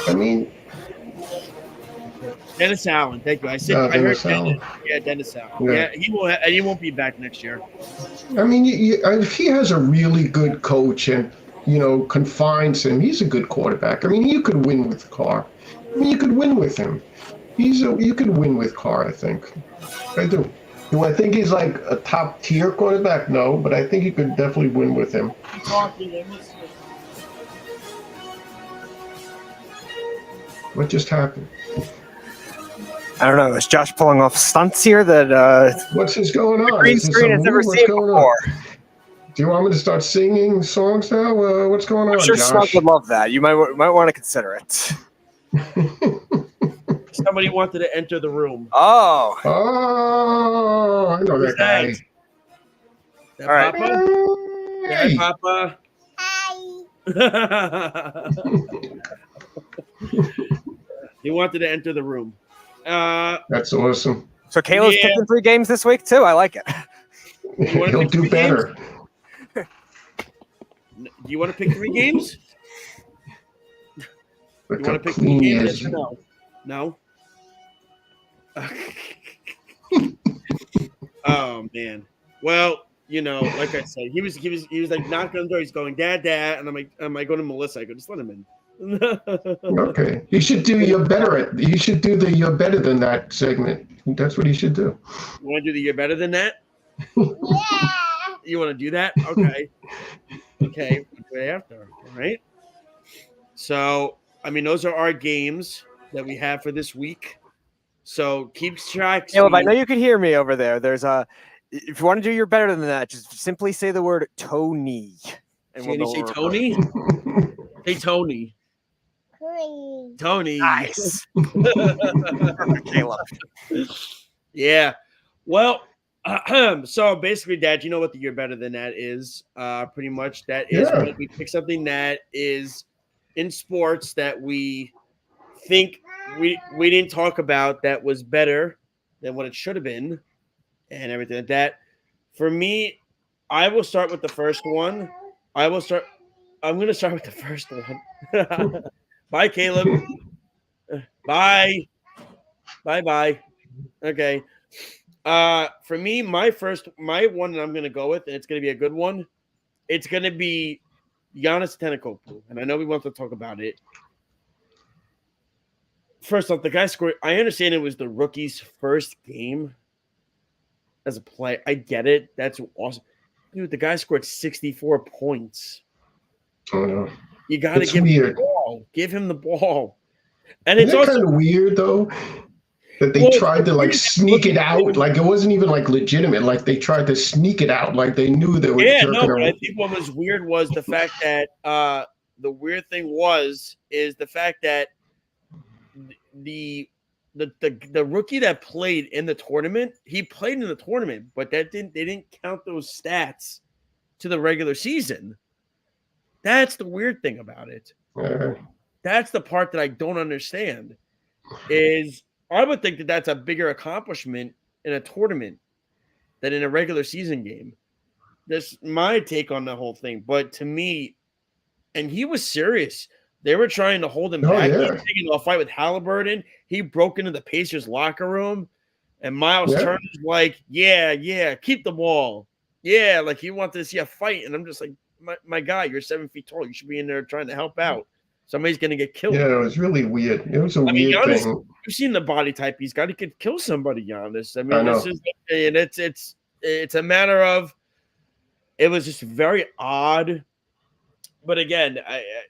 I mean, Dennis Allen. Thank you. I heard Allen. Yeah, Dennis Allen. Yeah, he won't be back next year. I mean, if he has a really good coach and confines him, he's a good quarterback. I mean, you could win with Carr. I mean, you could win with him. You could win with Carr, I think. I do. Do I think he's like a top tier quarterback? No, but I think you could definitely win with him. What just happened? I don't know. Is Josh pulling off stunts here? What's going on? The green screen has never seen before. Do you want me to start singing songs now? What's going on, I'm sure Snug Josh? would love that. You might want to consider it. Somebody wanted to enter the room. Oh. Oh, I know Who's that guy. That All right. Papa? Hey. Yeah, Papa. Hi. He wanted to enter the room. That's awesome. So Caleb's picking 3 games this week too. I like it. He'll do better. Do you want to pick 3 games? Look You how want to pick clean 3 he games? is. Yes or no? Oh man. Well, like I said, he was like knocking on the door. He's going, Dad. And I'm like, am I going to Melissa? I go, just let him in. Okay. You should do you're better than that segment. That's what you should do. You want to do the you're better than that? Yeah. You want to do that? Okay. Okay. We'll do it after. All right. So, those are our games that we have for this week. So keep track. Caleb, I know you can hear me over there. There's if you want to do you're better than that, just simply say the word Tony. And Can you say Tony? Say Tony. Tony. Nice. Caleb. Yeah. Well, so basically, Dad, you know what the you're better than that is? Pretty much that is when we pick something that is in sports that we think we didn't talk about that was better than what it should have been and everything like that. For me, I will start with the first one. I'm going to start with the first one. Bye, Caleb. Bye. Bye. Okay. For me, my one that I'm going to go with, and it's going to be a good one, it's going to be Giannis Antetokounmpo. And I know we want to talk about it. First off, the guy scored. I understand it was the rookie's first game as a player. I get it. That's awesome. Dude, the guy scored 64 points. Oh, no. You got to give him the ball. Give him the ball. And it's also kind of weird, though, that they tried to, sneak it out. Like, it wasn't even, legitimate. Like, they tried to sneak it out. Like, they knew they were jerking but I think what was weird was the fact that the weird thing is the fact that the rookie that played in the tournament, he played in the tournament, but they didn't count those stats to the regular season. That's the weird thing about it. That's the part that I don't understand. Is I would think that that's a bigger accomplishment in a tournament than in a regular season game. That's my take on the whole thing. But to me, and he was serious. They were trying to hold him back. Yeah. He was taking a fight with Halliburton. He broke into the Pacers locker room, and Miles Turner's like, yeah, keep the ball. Yeah, like he wanted to see a fight. And I'm just like, my guy, you're 7 feet tall. You should be in there trying to help out. Somebody's going to get killed. Yeah, it was really weird. It was a weird Giannis, thing. You've seen the body type he's got. He could kill somebody, Giannis. I know. It's a matter of it was just very odd. But again,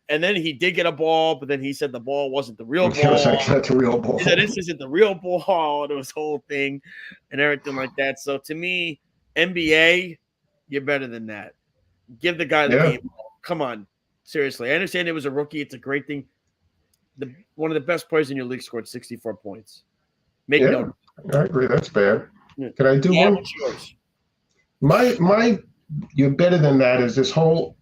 and then he did get a ball, but then he said the ball wasn't the real ball. That's not the real ball. He said this isn't the real ball. It was whole thing and everything like that. So to me, NBA, you're better than that. Give the guy the game. Come on. Seriously. I understand it was a rookie. It's a great thing. One of the best players in your league scored 64 points. Make note. I agree. That's bad. Can I do one? What's yours? My you're better than that is this whole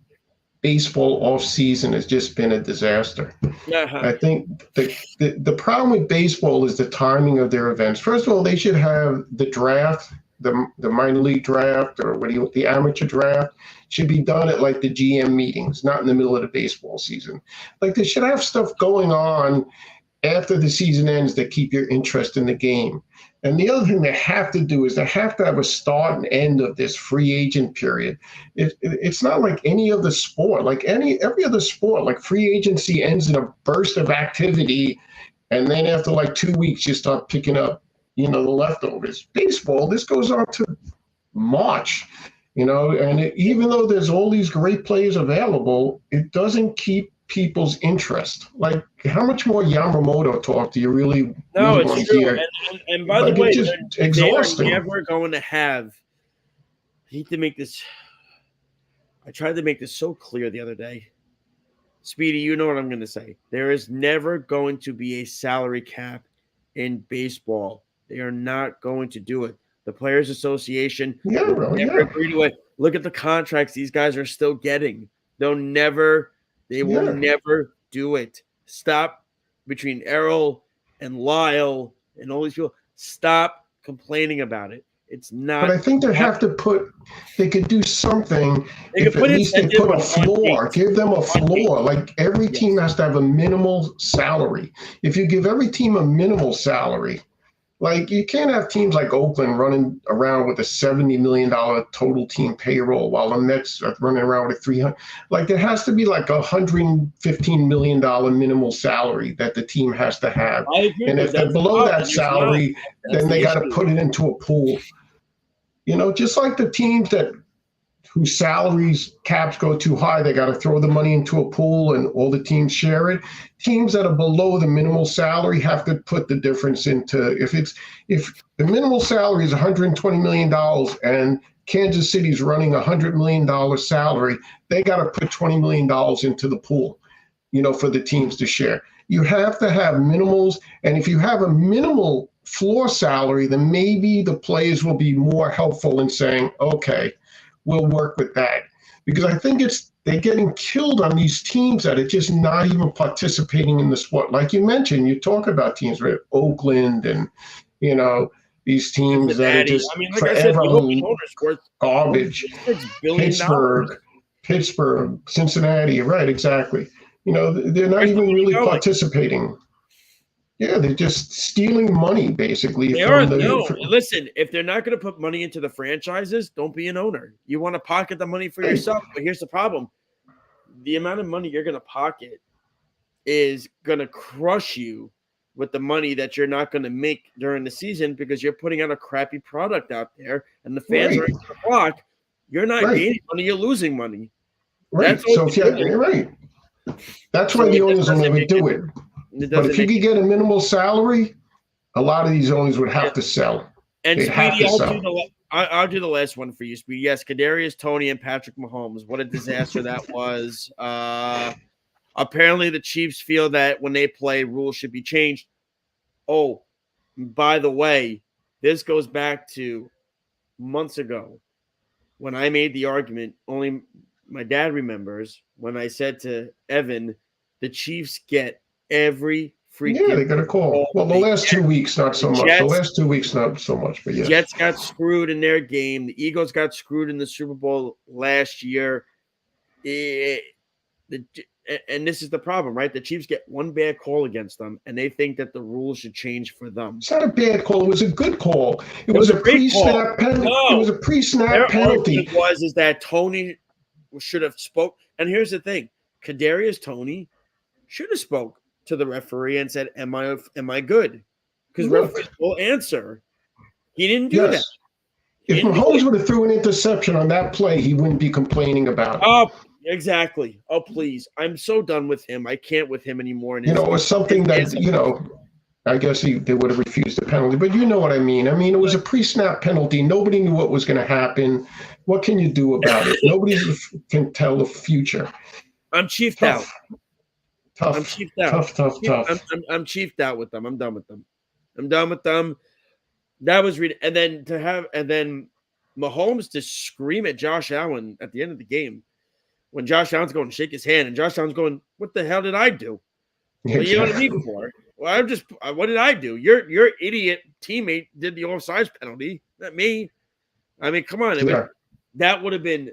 baseball off season has just been a disaster. I think the problem with baseball is the timing of their events. First of all, they should have the draft, the minor league draft, or the amateur draft should be done at the GM meetings, not in the middle of the baseball season. Like, they should have stuff going on after the season ends that keep your interest in the game. And the other thing they have to do is they have to have a start and end of this free agent period. It's not like any other sport. Like every other sport, like free agency ends in a burst of activity, and then after 2 weeks you start picking up, the leftovers. Baseball, this goes on to March, and even though there's all these great players available, it doesn't keep people's interest. Like, how much more Yamamoto talk do you really want to true. hear? And by the way, it's just exhausting. they're never going to have. I hate to make this. I tried to make this so clear the other day. Speedy, you know what I'm going to say. There is never going to be a salary cap in baseball. They are not going to do it. The Players Association will never agree to it. Look at the contracts these guys are still getting. They will never do it. Stop between Errol and Lyle and all these people. Stop complaining about it. It's not. But I think they could do something if at least they put a floor, give them a floor. Like every team has to have a minimal salary. If you give every team a minimal salary, like you can't have teams like Oakland running around with a $70 million total team payroll while the Mets are running around with a 300. Like there has to be like a $115 million minimal salary that the team has to have. And if they're below that salary, then they got to put it into a pool. You know, just like the teams whose salaries caps go too high, they got to throw the money into a pool and all the teams share it. Teams that are below the minimal salary have to put the difference into, if the minimal salary is $120 million and Kansas City's running $100 million salary, they got to put $20 million into the pool, you know, for the teams to share. You have to have minimals. And if you have a minimal floor salary, then maybe the players will be more helpful in saying, okay, we'll work with that. Because I think they're getting killed on these teams that are just not even participating in the sport. Like you mentioned, you talk about teams like Oakland and, you know, these teams that are just forever garbage. Pittsburgh, Cincinnati, right, exactly. You know, they're not even really participating. Yeah, they're just stealing money, basically. Listen, if they're not going to put money into the franchises, don't be an owner. You want to pocket the money for yourself. But here's the problem. The amount of money you're going to pocket is going to crush you with the money that you're not going to make during the season because you're putting out a crappy product out there and the fans are in the clock. You're not gaining money, you're losing money. Right. You're right. That's why the owners will never do it. But if you could get a minimal salary, a lot of these owners would have to sell. And Speedy, I'll do the last one for you, Speedy. Yes, Kadarius Toney and Patrick Mahomes. What a disaster that was. Apparently, the Chiefs feel that when they play, rules should be changed. Oh, by the way, this goes back to months ago when I made the argument. Only my dad remembers when I said to Evan, the Chiefs get every freaking they got a call. Well, the last 2 weeks, not so much. The last 2 weeks, not so much. But yeah, Jets got screwed in their game. The Eagles got screwed in the Super Bowl last year. And this is the problem, right? The Chiefs get one bad call against them, and they think that the rules should change for them. It's not a bad call. It was a good call. It was a pre-snap penalty. No. It was a pre-snap penalty. Is that Toney should have spoke. And here's the thing: Kadarius Toney should have spoke to the referee and said, "Am I good?" Because referees will answer. He didn't do that. If Mahomes would have threw an interception on that play, he wouldn't be complaining about it. Oh, exactly. Oh, please. I'm so done with him. I can't with him anymore. You know, it was something that, you know, I guess they would have refused the penalty. But you know what I mean. I mean, it was a pre-snap penalty. Nobody knew what was going to happen. What can you do about it? Nobody can tell the future. I'm chiefed out. Tough. I'm chiefed out. Tough. I'm chiefed out with them. I'm done with them. That was and then Mahomes to scream at Josh Allen at the end of the game when Josh Allen's going to shake his hand and Josh Allen's going, "What the hell did I do?" Well, you know what I mean for? Well, what did I do? Your idiot teammate did the offsides penalty, not me. I mean, come on. I mean, that would have been.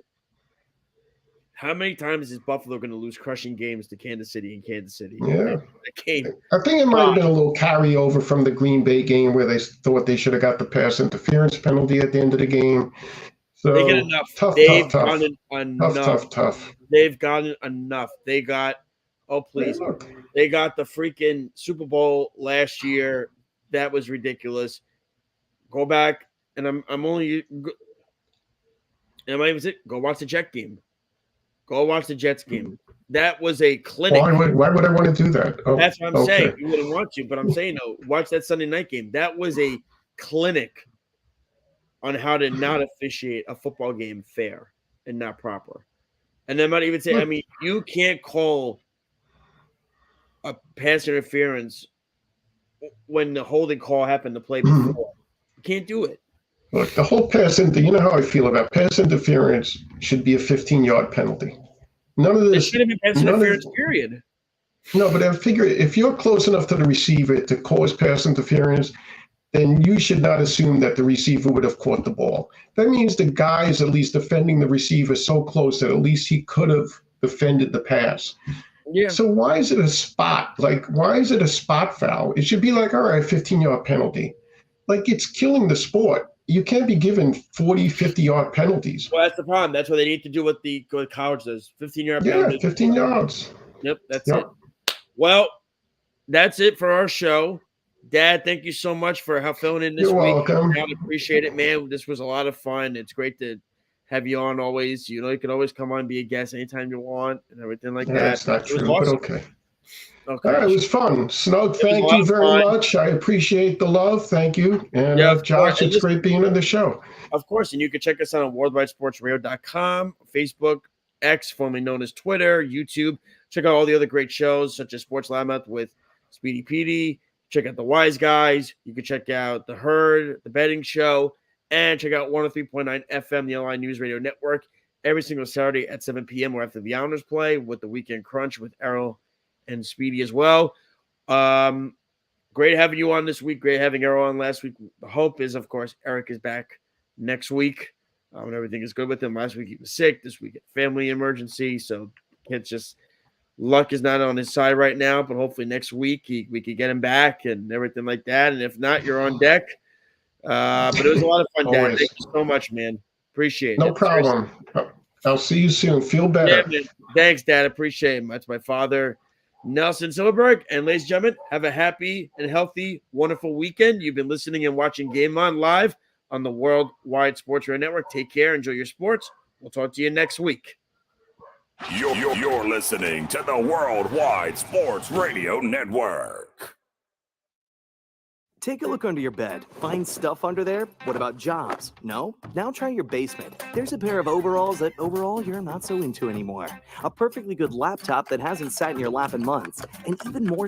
How many times is Buffalo going to lose crushing games to Kansas City and Kansas City? Yeah. I think it might have been a little carryover from the Green Bay game where they thought they should have got the pass interference penalty at the end of the game. So they get enough. Tough. They've gotten enough. They got, oh, please. They got the freaking Super Bowl last year. That was ridiculous. Go back, and I'm only – and I might even say, go watch the Jet game. Go watch the Jets game. That was a clinic. Why would I want to do that? Oh, that's what I'm saying. You wouldn't want to, but I'm saying, no, watch that Sunday night game. That was a clinic on how to not officiate a football game fair and not proper. And they might even say, I mean, you can't call a pass interference when the holding call happened to play before. You can't do it. Look, the whole you know how I feel about pass interference should be a 15-yard penalty. None of this. It should have been pass interference, period. No, but I figure if you're close enough to the receiver to cause pass interference, then you should not assume that the receiver would have caught the ball. That means the guy is at least defending the receiver so close that at least he could have defended the pass. Yeah. So why is it a spot? Like, why is it a spot foul? It should be like, all right, 15-yard penalty. Like, it's killing the sport. You can't be given 40, 50-yard penalties. Well, that's the problem. That's what they need to do what the college does. 15-yard penalty. Yeah, 15 yards. Yep, that's it. Well, that's it for our show. Dad, thank you so much for filling in this week. You're welcome. I appreciate it, man. This was a lot of fun. It's great to have you on always. You know, you can always come on, be a guest anytime you want and everything like that. That's not true, awesome. but okay. All right, it was fun. Snug, thank you very much. I appreciate the love. Thank you. And Josh, it's great being on the show. Of course, and you can check us out on worldwidesportsradio.com, Facebook, X, formerly known as Twitter, YouTube. Check out all the other great shows, such as Sports Loudmouth with Speedy Petey. Check out The Wise Guys. You can check out The Herd, The Betting Show, and check out 103.9 FM, the Online News Radio Network, every single Saturday at 7 p.m. or after the Islanders play with the Weekend Crunch with Errol and Speedy as well. Great having you on this week. Great having Errol on last week. The hope is, of course, Eric is back next week when everything is good with him. Last week he was sick. This week, family emergency. So it's just luck is not on his side right now, but hopefully next week we could get him back and everything like that. And if not, you're on deck. But it was a lot of fun, Dad. Thank you so much, man. Appreciate it. No problem. I'll see you soon. Feel better. Yeah, thanks, Dad. Appreciate it. That's my father, Nelson Silverberg. And ladies and gentlemen, have a happy and healthy, wonderful weekend. You've been listening and watching Game On live on the Worldwide Sports Radio Network. Take care. Enjoy your sports. We'll talk to you next week. You're listening to the Worldwide Sports Radio Network. Take a look under your bed. Find stuff under there? What about jobs? No? Now try your basement. There's a pair of overalls that overall you're not so into anymore. A perfectly good laptop that hasn't sat in your lap in months. And even more